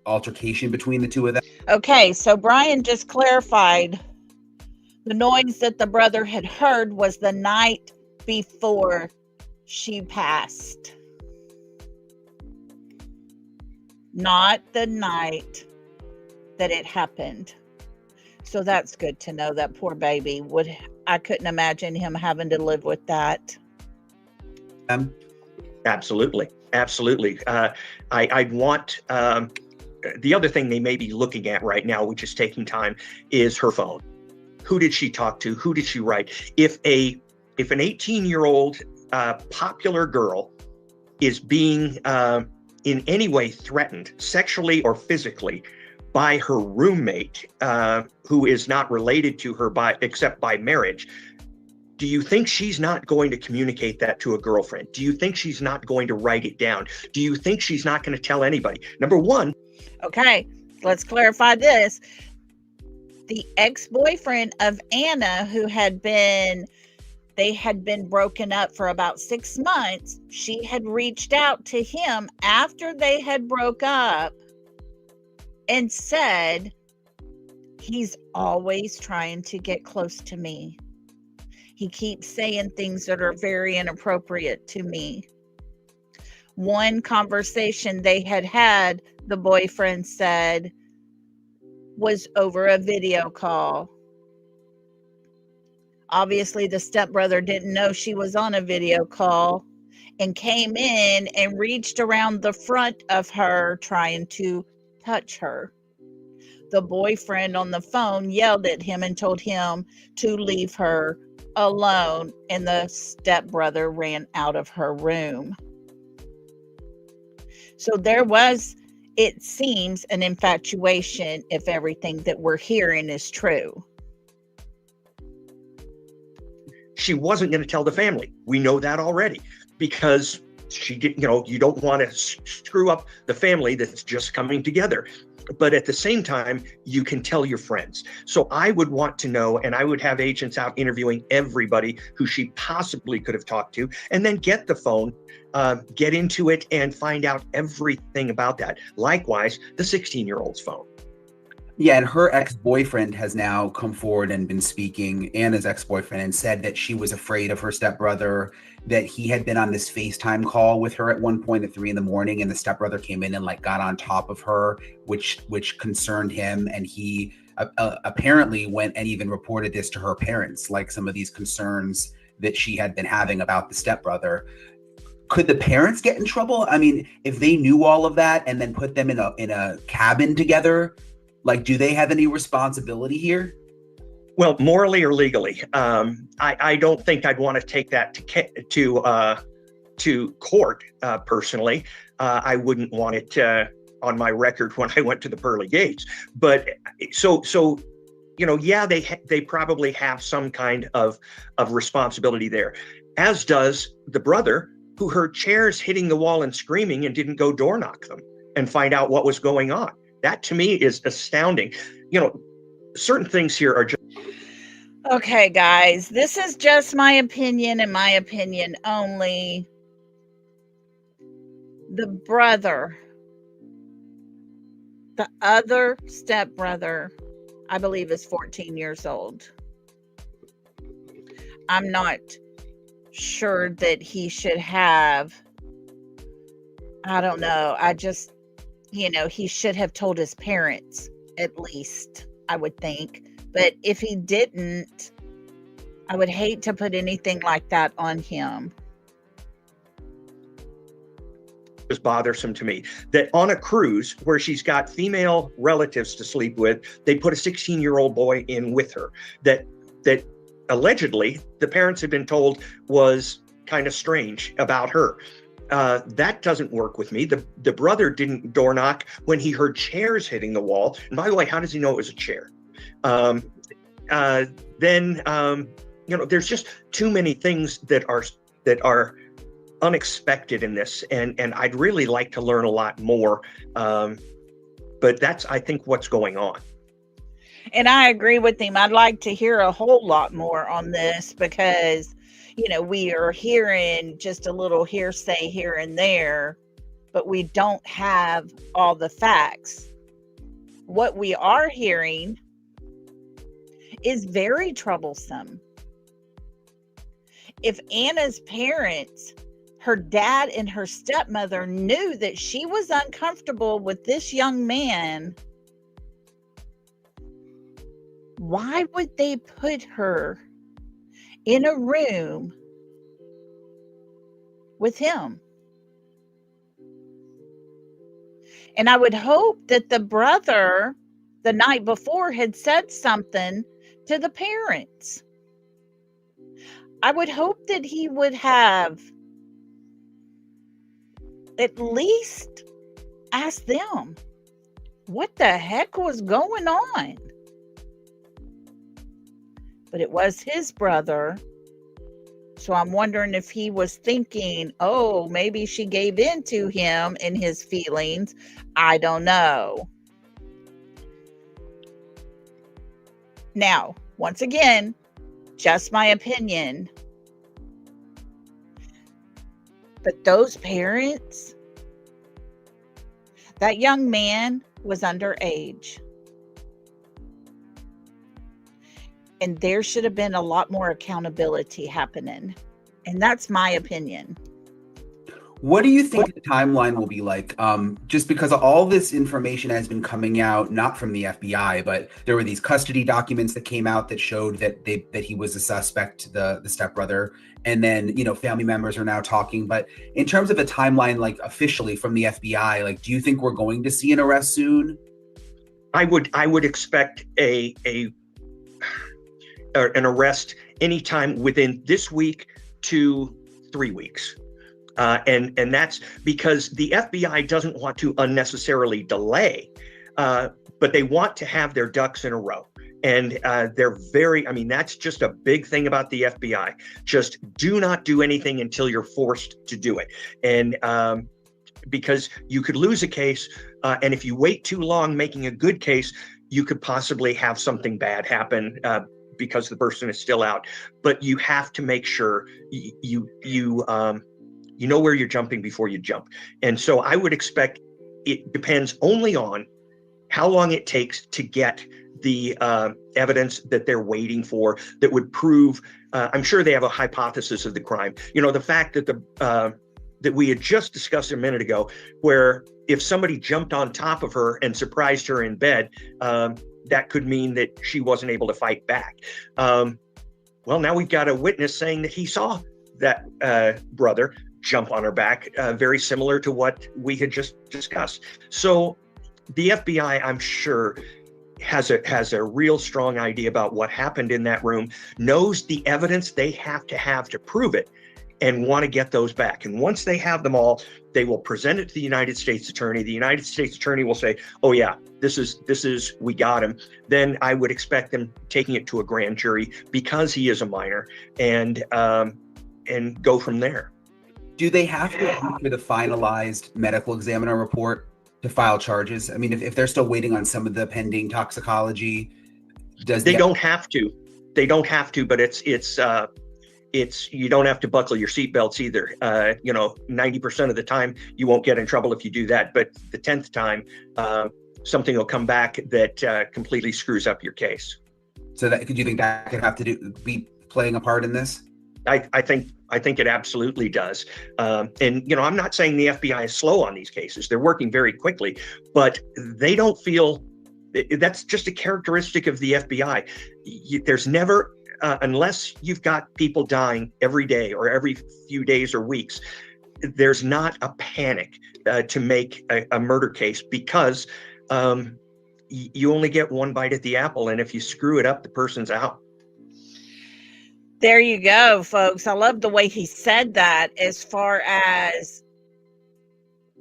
altercation between the two of them?
Okay, so Brian just clarified the noise that the brother had heard was the night before she passed, not the night that it happened. So that's good to know. That poor baby I couldn't imagine him having to live with that.
Absolutely. I'd want, the other thing they may be looking at right now, which is taking time, is her phone. Who did she talk to? Who did she write? If an 18-year-old popular girl is being in any way threatened, sexually or physically, by her roommate, who is not related to her except by marriage, do you think she's not going to communicate that to a girlfriend? Do you think she's not going to write it down? Do you think she's not going to tell anybody? Number one.
Okay, let's clarify this. The ex-boyfriend of Anna, they had been broken up for about 6 months. She had reached out to him after they had broke up and said, he's always trying to get close to me. He keeps saying things that are very inappropriate to me. One conversation they had, the boyfriend said, was over a video call. Obviously, the stepbrother didn't know she was on a video call and came in and reached around the front of her trying to touch her. The boyfriend on the phone yelled at him and told him to leave her alone, and the stepbrother ran out of her room. So there was, it seems, an infatuation, if everything that we're hearing is true.
She wasn't going to tell the family. We know that already, because she didn't, you don't want to screw up the family that's just coming together. But at the same time, you can tell your friends. So I would want to know, and I would have agents out interviewing everybody who she possibly could have talked to, and then get the phone, get into it, and find out everything about that. Likewise, the 16-year-old's phone.
Yeah, and her ex-boyfriend has now come forward and been speaking, Anna's ex-boyfriend, and said that she was afraid of her stepbrother, that he had been on this FaceTime call with her at one point at 3 a.m, and the stepbrother came in and got on top of her, which concerned him, and he apparently went and even reported this to her parents, some of these concerns that she had been having about the stepbrother. Could the parents get in trouble? I mean, if they knew all of that and then put them in a cabin together, do they have any responsibility here?
Well, morally or legally, I don't think I'd want to take that to court. Personally, I wouldn't want it on my record when I went to the pearly gates. But yeah, they probably have some kind of responsibility there, as does the brother, who heard chairs hitting the wall and screaming and didn't go door knock them and find out what was going on. That to me is astounding. Certain things here are just.
Okay, guys, this is just my opinion and my opinion only. The brother, the other stepbrother, I believe is 14 years old. I'm not sure that he should have I don't know. I just, he should have told his parents at least, I would think. But if he didn't, I would hate to put anything like that on him.
Was bothersome to me that on a cruise where she's got female relatives to sleep with, they put a 16-year-old boy in with her that allegedly the parents had been told was kind of strange about her. That doesn't work with me. The brother didn't door knock when he heard chairs hitting the wall. And by the way, how does he know it was a chair? There's just too many things that are unexpected in this, and I'd really like to learn a lot more. But that's, I think, what's going on.
And I agree with him. I'd like to hear a whole lot more on this because, we are hearing just a little hearsay here and there, but we don't have all the facts. What we are hearing is very troublesome. If Anna's parents, her dad and her stepmother, knew that she was uncomfortable with this young man, why would they put her in a room with him? And I would hope that the brother the night before had said something to the parents. I would hope that he would have at least asked them what the heck was going on. But it was his brother. So I'm wondering if he was thinking, oh, maybe she gave in to him and his feelings. I don't know. Now, once again, just my opinion. But those parents, that young man was underage. And there should have been a lot more accountability happening. And that's my opinion.
What do you think the timeline will be like? Just because all this information has been coming out, not from the FBI, but there were these custody documents that came out that showed that he was a suspect, the stepbrother, and then family members are now talking. But in terms of a timeline, like officially from the FBI, like, do you think we're going to see an arrest soon?
I would expect an arrest anytime within this week to 3 weeks. And that's because the FBI doesn't want to unnecessarily delay, but they want to have their ducks in a row. And that's just a big thing about the FBI. Just do not do anything until you're forced to do it. And because you could lose a case, and if you wait too long making a good case, you could possibly have something bad happen because the person is still out. But you have to make sure you know where you're jumping before you jump. And so I would expect it depends only on how long it takes to get the evidence that they're waiting for that would prove, I'm sure they have a hypothesis of the crime. The fact that that we had just discussed a minute ago, where if somebody jumped on top of her and surprised her in bed, that could mean that she wasn't able to fight back. Well, now we've got a witness saying that he saw that brother jump on her back, very similar to what we had just discussed. So the FBI, I'm sure, has a real strong idea about what happened in that room, knows the evidence they have to prove it, and want to get those back. And once they have them all, they will present it to the United States Attorney. The United States Attorney will say, oh yeah, this is, we got him. Then I would expect them taking it to a grand jury because he is a minor, and go from there.
Do they have to wait for the finalized medical examiner report to file charges? I mean, if they're still waiting on some of the pending toxicology,
they don't have to. They don't have to, but it's you don't have to buckle your seatbelts either. 90% of the time you won't get in trouble if you do that, but the 10th time something will come back that completely screws up your case.
So do you think that could have to be playing a part in this?
I think it absolutely does. And, you know, I'm not saying the FBI is slow on these cases. They're working very quickly, but they don't feel that's just a characteristic of the FBI. There's never, unless you've got people dying every day or every few days or weeks, there's not a panic to make a murder case, because you only get one bite at the apple. And if you screw it up, the person's out.
There you go, folks. I love the way he said that, as far as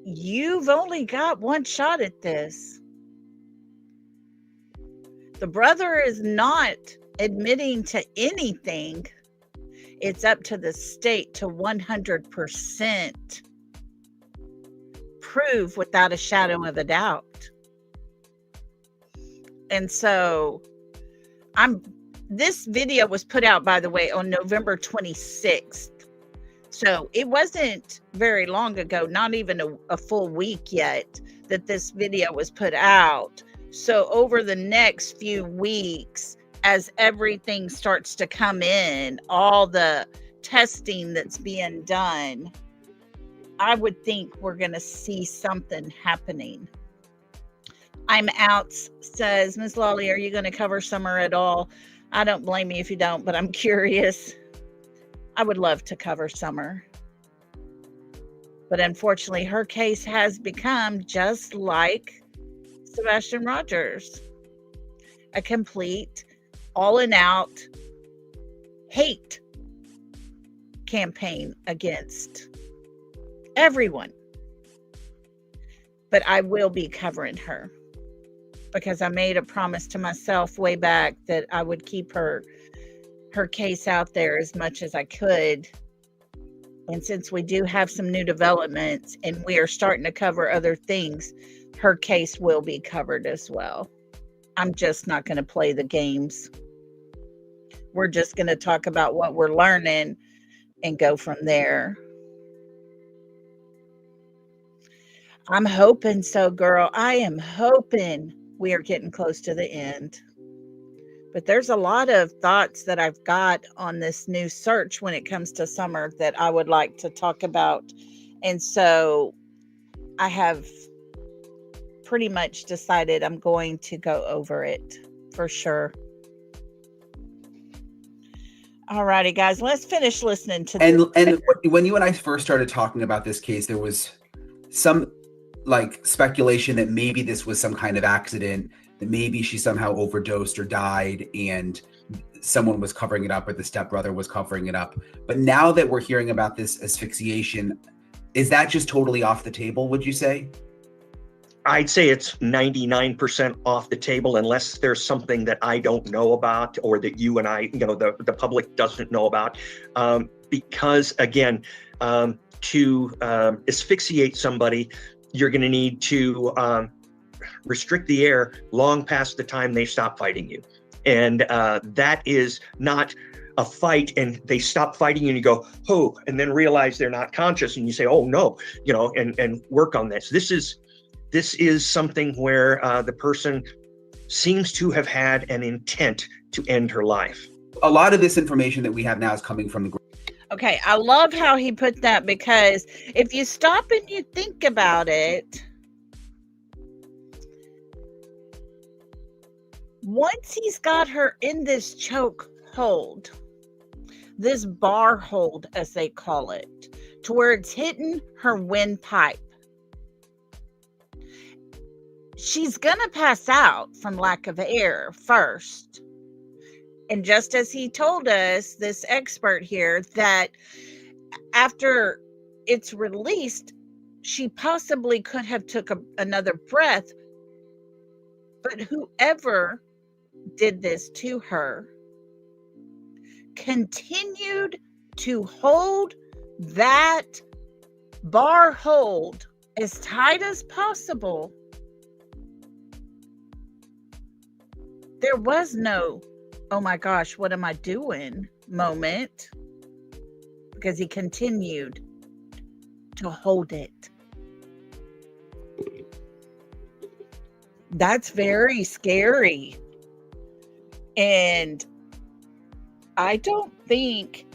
you've only got one shot at this. The brother is not admitting to anything. It's up to the state to 100% prove without a shadow of a doubt. And so this video was put out, by the way, on November 26th. So it wasn't very long ago, not even a full week yet, that this video was put out. So over the next few weeks, as everything starts to come in, all the testing that's being done, I would think we're going to see something happening. I'm out, says Ms. Lawley, are you going to cover Summer at all? I don't blame you if you don't, but I'm curious. I would love to cover Summer. But unfortunately, her case has become just like Sebastian Rogers, a complete, all and out hate campaign against everyone. But I will be covering her, because I made a promise to myself way back that I would keep her case out there as much as I could. And since we do have some new developments and we are starting to cover other things, her case will be covered as well. I'm just not going to play the games. We're just going to talk about what we're learning and go from there. I'm hoping so, girl. I am hoping we are getting close to the end. But there's a lot of thoughts that I've got on this new search when it comes to Summer that I would like to talk about. And so I have pretty much decided I'm going to go over it for sure. All righty, guys, let's finish listening to
and
this.
and when you and I first started talking about this case, there was some like speculation that maybe this was some kind of accident, that maybe she somehow overdosed or died and someone was covering it up, or the stepbrother was covering it up. But now that we're hearing about this asphyxiation, is that just totally off the table, would you say?
I'd say it's 99% off the table, unless there's something that I don't know about, or that you and I, the public doesn't know about. Because again, to asphyxiate somebody, you're going to need to restrict the air long past the time they stop fighting you. And that is not a fight and they stop fighting and you go, oh, and then realize they're not conscious and you say, oh no, and work on this. This is something where the person seems to have had an intent to end her life.
A lot of this information that we have now is coming from the...
Okay, I love how he put that, because if you stop and you think about it, once he's got her in this choke hold, this bar hold, as they call it, to where it's hitting her windpipe, she's gonna pass out from lack of air first. And just as he told us, this expert here, that after it's released, she possibly could have took another breath. But whoever did this to her continued to hold that bar hold as tight as possible. There was no, oh my gosh, what am I doing moment, because he continued to hold it. That's very scary. And I don't think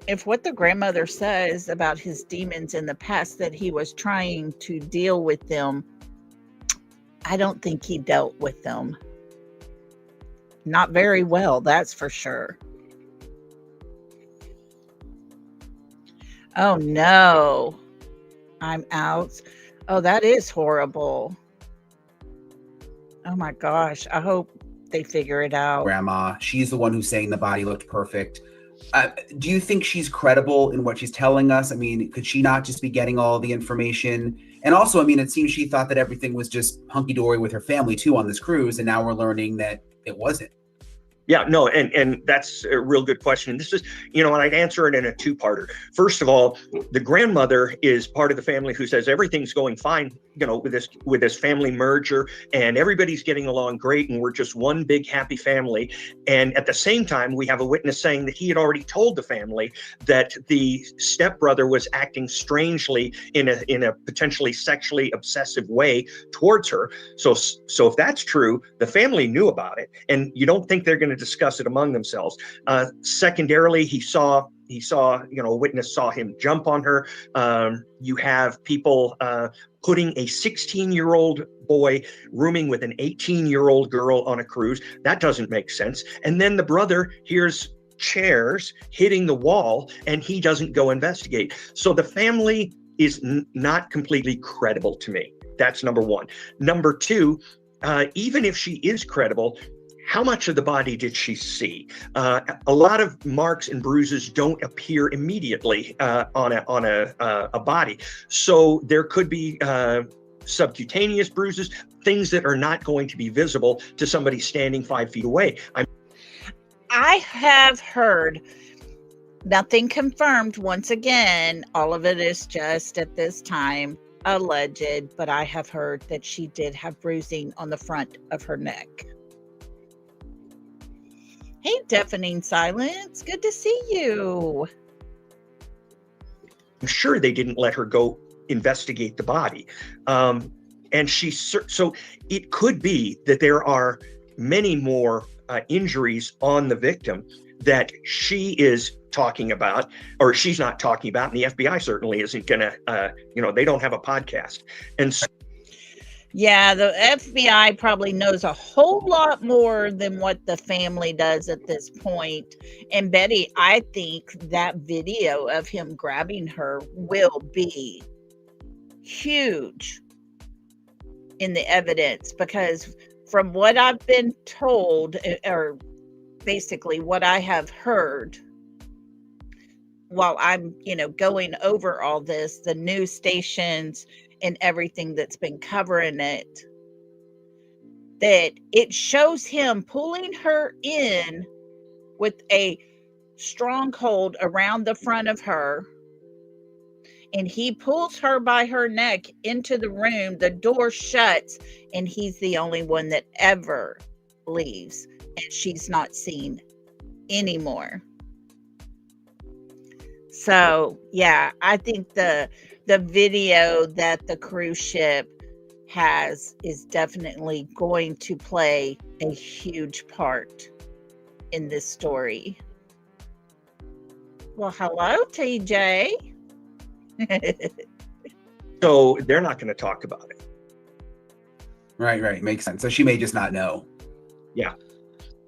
if what the grandmother says about his demons in the past, that he was trying to deal with them, I don't think he dealt with them. Not very well, that's for sure. Oh no, I'm out. Oh, that is horrible. Oh my gosh, I hope they figure it out.
Grandma, she's the one who's saying the body looked perfect. Do you think she's credible in what she's telling us? I mean, could she not just be getting all the information? And also, I mean, it seems she thought that everything was just hunky-dory with her family too on this cruise, and now we're learning that it wasn't.
Yeah, no, and that's a real good question. This is, and I'd answer it in a two-parter. First of all, the grandmother is part of the family who says everything's going fine, with this family merger, and everybody's getting along great, and we're just one big happy family. And at the same time, we have a witness saying that he had already told the family that the stepbrother was acting strangely in a potentially sexually obsessive way towards her. So if that's true, the family knew about it, and you don't think they're going to discuss it among themselves. Secondarily, a witness saw him jump on her. You have people putting a 16-year-old boy rooming with an 18-year-old girl on a cruise. That doesn't make sense. And then the brother hears chairs hitting the wall, and he doesn't go investigate. So the family is not completely credible to me. That's number one. Number two, even if she is credible, how much of the body did she see? A lot of marks and bruises don't appear immediately on a body. So there could be subcutaneous bruises, things that are not going to be visible to somebody standing 5 feet away.
I have heard, nothing confirmed, once again, all of it is just at this time alleged, but I have heard that she did have bruising on the front of her neck. Hey, Deafening Silence, good to see you.
I'm sure they didn't let her go investigate the body. So it could be that there are many more injuries on the victim that she is talking about, or she's not talking about, and the FBI certainly isn't gonna, they don't have a podcast. And so,
yeah, the FBI probably knows a whole lot more than what the family does at this point. And Betty, I think that video of him grabbing her will be huge in the evidence, because from what I've been told, or basically what I have heard while I'm, going over all this, the news stations and everything that's been covering it, that it shows him pulling her in with a stronghold around the front of her, and he pulls her by her neck into the room, the door shuts, and he's the only one that ever leaves, and she's not seen anymore. So yeah, I think the video that the cruise ship has is definitely going to play a huge part in this story. Well, hello, TJ.
So they're not going to talk about it.
Right. Makes sense. So she may just not know.
Yeah.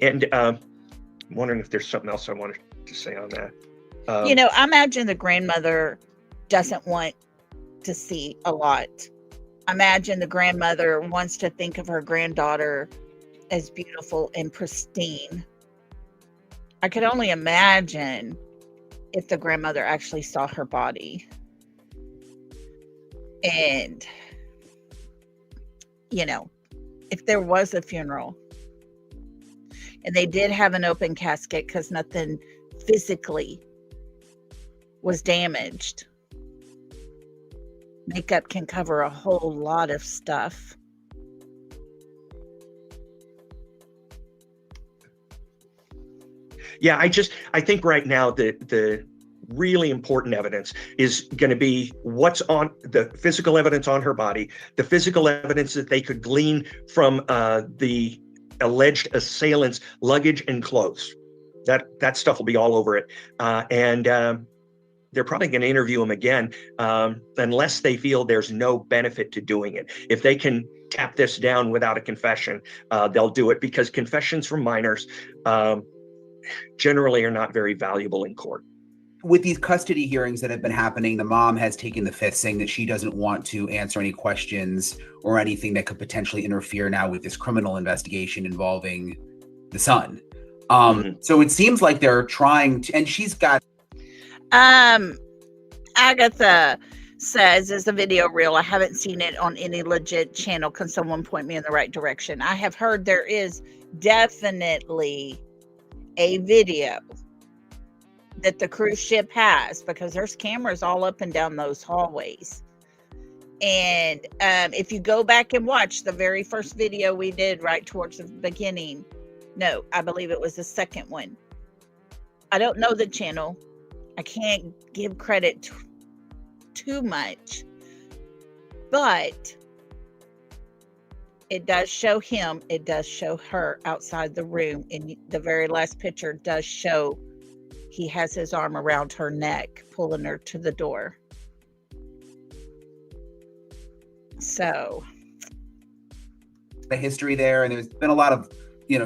And I'm wondering if there's something else I wanted to say on that.
I imagine the grandmother doesn't want to see a lot. I imagine the grandmother wants to think of her granddaughter as beautiful and pristine. I could only imagine if the grandmother actually saw her body. And, if there was a funeral and they did have an open casket because nothing physically was damaged, makeup can cover a whole lot of stuff.
Yeah, I think right now the really important evidence is going to be what's on the physical evidence on her body, the physical evidence that they could glean from the alleged assailant's luggage and clothes. That stuff will be all over it. And they're probably going to interview him again, unless they feel there's no benefit to doing it. If they can tap this down without a confession, they'll do it, because confessions from minors generally are not very valuable in court.
With these custody hearings that have been happening, the mom has taken the fifth, saying that she doesn't want to answer any questions or anything that could potentially interfere now with this criminal investigation involving the son. So it seems like they're trying to, and she's got.
Agatha says, is the video real? I haven't seen it on any legit channel. Can someone point me in the right direction? I have heard there is definitely a video that the cruise ship has, because there's cameras all up and down those hallways. And if you go back and watch the very first video we did right towards the beginning, no, I believe it was the second one. I don't know the channel. I can't give credit too much, but it does show him. It does show her outside the room. And the very last picture does show he has his arm around her neck, pulling her to the door. So
The history there, and there's been a lot of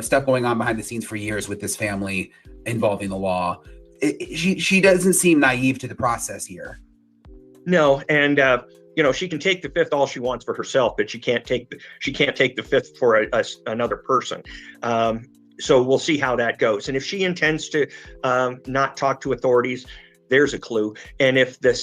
stuff going on behind the scenes for years with this family involving the law. She doesn't seem naive to the process here.
No, and she can take the fifth all she wants for herself, but she can't take the fifth for another person. So we'll see how that goes. And if she intends to not talk to authorities, there's a clue. And if the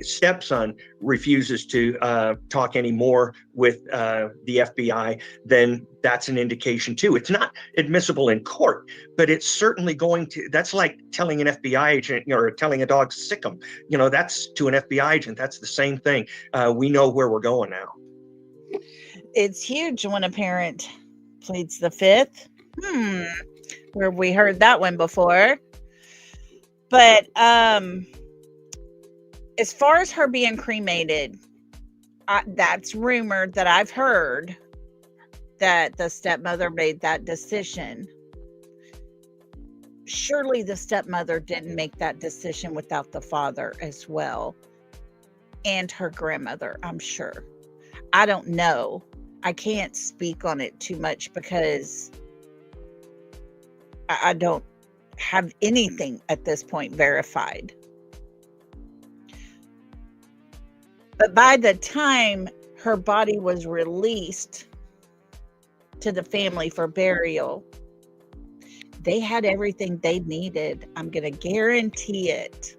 stepson refuses to talk anymore with the FBI, then that's an indication too. It's not admissible in court, but it's certainly that's like telling an FBI agent, or telling a dog sick 'em. That's to an FBI agent. That's the same thing. We know where we're going now.
it's huge when a parent pleads the fifth. Where we heard that one before. But as far as her being cremated, that's rumored that I've heard that the stepmother made that decision. Surely the stepmother didn't make that decision without the father as well, and her grandmother, I'm sure. I don't know. I can't speak on it too much because I don't have anything at this point verified. But by the time her body was released to the family for burial, they had everything they needed. I'm going to guarantee it.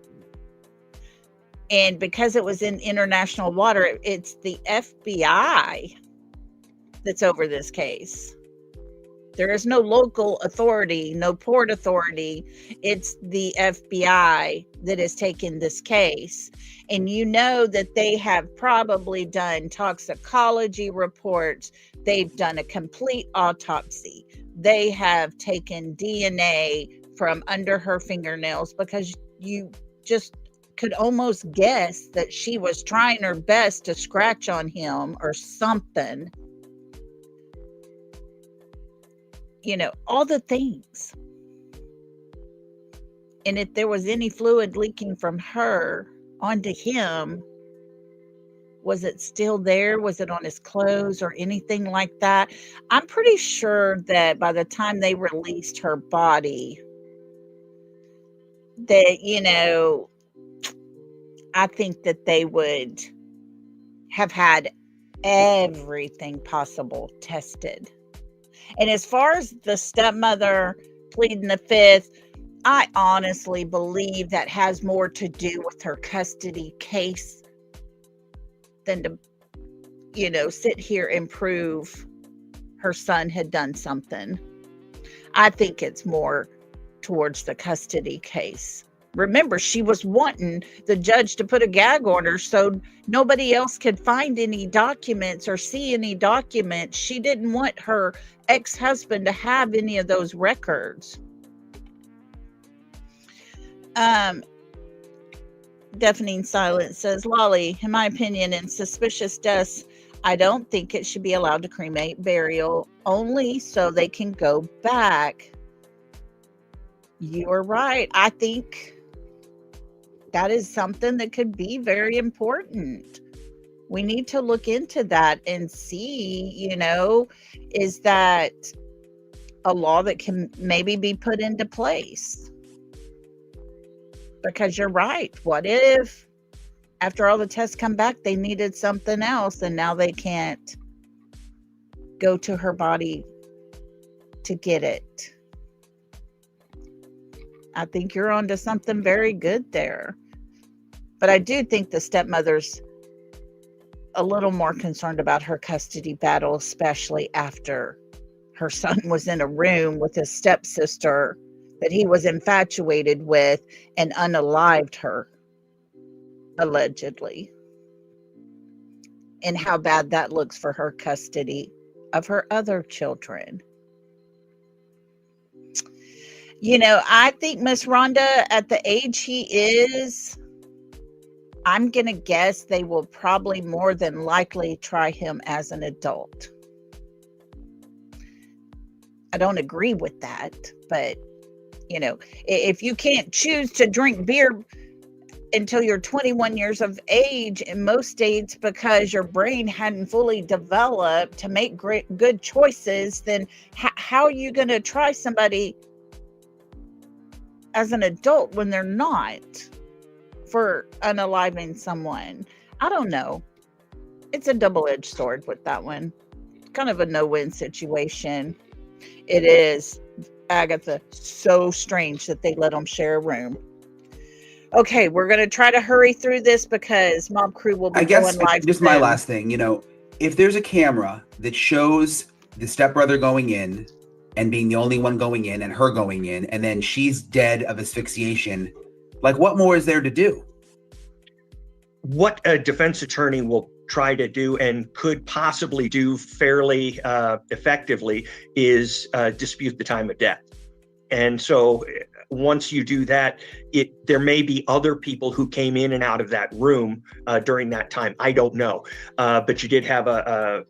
And because it was in international water, it's the FBI that's over this case. There is no local authority, no port authority. It's the FBI that has taken this case. And you know that they have probably done toxicology reports. They've done a complete autopsy. They have taken DNA from under her fingernails, because you just could almost guess that she was trying her best to scratch on him or something. All the things. And if there was any fluid leaking from her onto him, was it still there? Was it on his clothes or anything like that? I'm pretty sure that by the time they released her body, that, I think that they would have had everything possible tested. And as far as the stepmother pleading the fifth, I honestly believe that has more to do with her custody case than to, sit here and prove her son had done something. I think it's more towards the custody case. Remember, she was wanting the judge to put a gag order so nobody else could find any documents or see any documents. She didn't want her ex-husband to have any of those records. Deafening Silence says, Lolly, in my opinion, in suspicious deaths, I don't think it should be allowed to cremate burial, only so they can go back. You are right. I think that is something that could be very important. We need to look into that and see, is that a law that can maybe be put into place? Because you're right. What if after all the tests come back, they needed something else and now they can't go to her body to get it? I think you're onto something very good there. But I do think the stepmother's a little more concerned about her custody battle, especially after her son was in a room with his stepsister that he was infatuated with and unalived her, allegedly. And how bad that looks for her custody of her other children. I think Miss Rhonda, at the age he is, I'm going to guess they will probably more than likely try him as an adult. I don't agree with that, but, if you can't choose to drink beer until you're 21 years of age in most states because your brain hadn't fully developed to make good choices, then how are you going to try somebody as an adult when they're not, for unaliving someone? I don't know. It's a double-edged sword with that one. Kind of a no-win situation. It is, Agatha, so strange that they let them share a room. Okay, we're going to try to hurry through this because Mob Crew will be going live
just
soon.
My last thing, if there's a camera that shows the stepbrother going in and being the only one going in and her going in, and then she's dead of asphyxiation, like, what more is there to do?
What a defense attorney will try to do and could possibly do fairly effectively is dispute the time of death. And so once you do that, there may be other people who came in and out of that room during that time. I don't know. But you did have a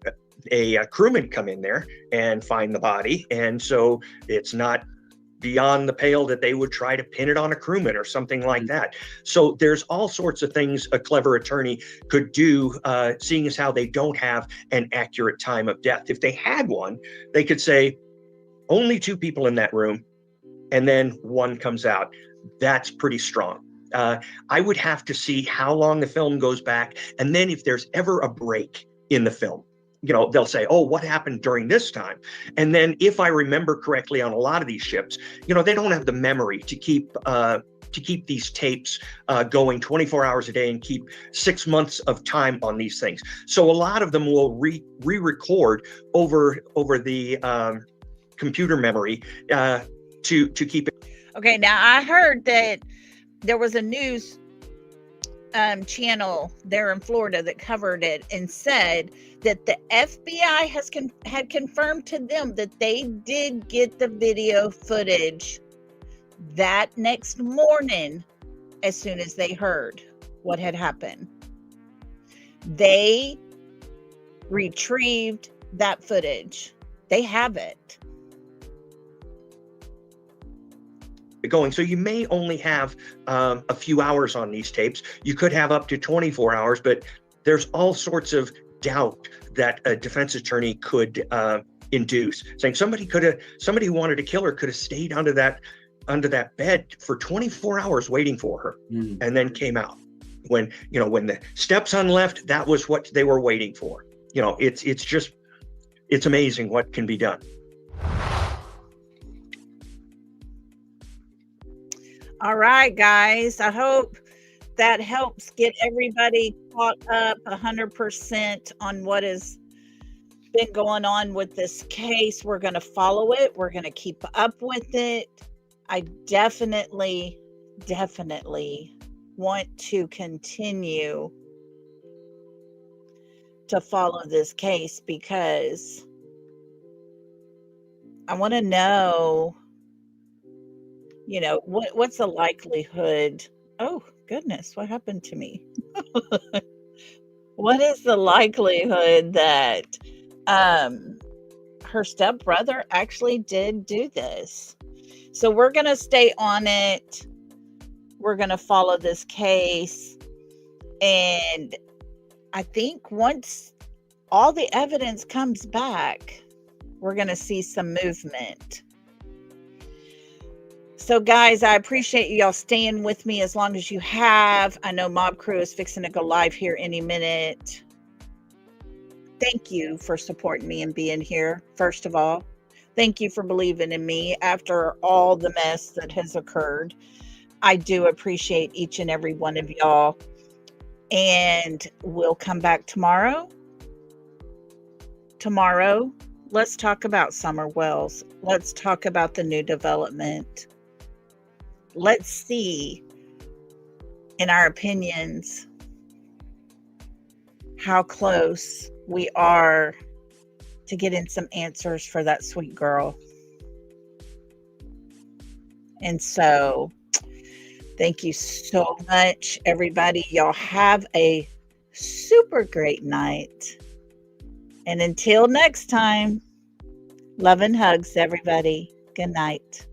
crewman come in there and find the body. And so it's not beyond the pale that they would try to pin it on a crewman or something like that. So there's all sorts of things a clever attorney could do, seeing as how they don't have an accurate time of death. If they had one, they could say only 2 people in that room, and then 1 comes out. That's pretty strong. I would have to see how long the film goes back, and then if there's ever a break in the film, they'll say, oh, what happened during this time? And then if I remember correctly, on a lot of these ships, they don't have the memory to keep these tapes going 24 hours a day and keep 6 months of time on these things. So a lot of them will re-record over the computer memory to keep it.
Okay, now I heard that there was a news channel there in Florida that covered it and said that the FBI had confirmed to them that they did get the video footage that next morning as soon as they heard what had happened. They retrieved that footage. They have it.
Going. So you may only have a few hours on these tapes. You could have up to 24 hours, but there's all sorts of doubt that a defense attorney could induce, saying somebody who wanted to kill her could have stayed under that bed for 24 hours waiting for her, and then came out. When the stepson left, that was what they were waiting for. It's amazing what can be done.
All right, guys. I hope that helps get everybody caught up 100% on what has been going on with this case. We're going to follow it. We're going to keep up with it. I definitely want to continue to follow this case because I want to know, what's the likelihood? Oh, goodness, what happened to me? What is the likelihood that her stepbrother actually did do this? So we're going to stay on it. We're going to follow this case. And I think once all the evidence comes back, we're going to see some movement. So guys, I appreciate y'all staying with me as long as you have. I know Mob Crew is fixing to go live here any minute. Thank you for supporting me and being here. First of all, thank you for believing in me after all the mess that has occurred. I do appreciate each and every one of y'all. And we'll come back tomorrow. Tomorrow, let's talk about Summer Wells. Let's talk about the new development. Let's see, in our opinions, how close we are to getting some answers for that sweet girl. And so, thank you so much, everybody. Y'all have a super great night. And until next time, love and hugs, everybody. Good night.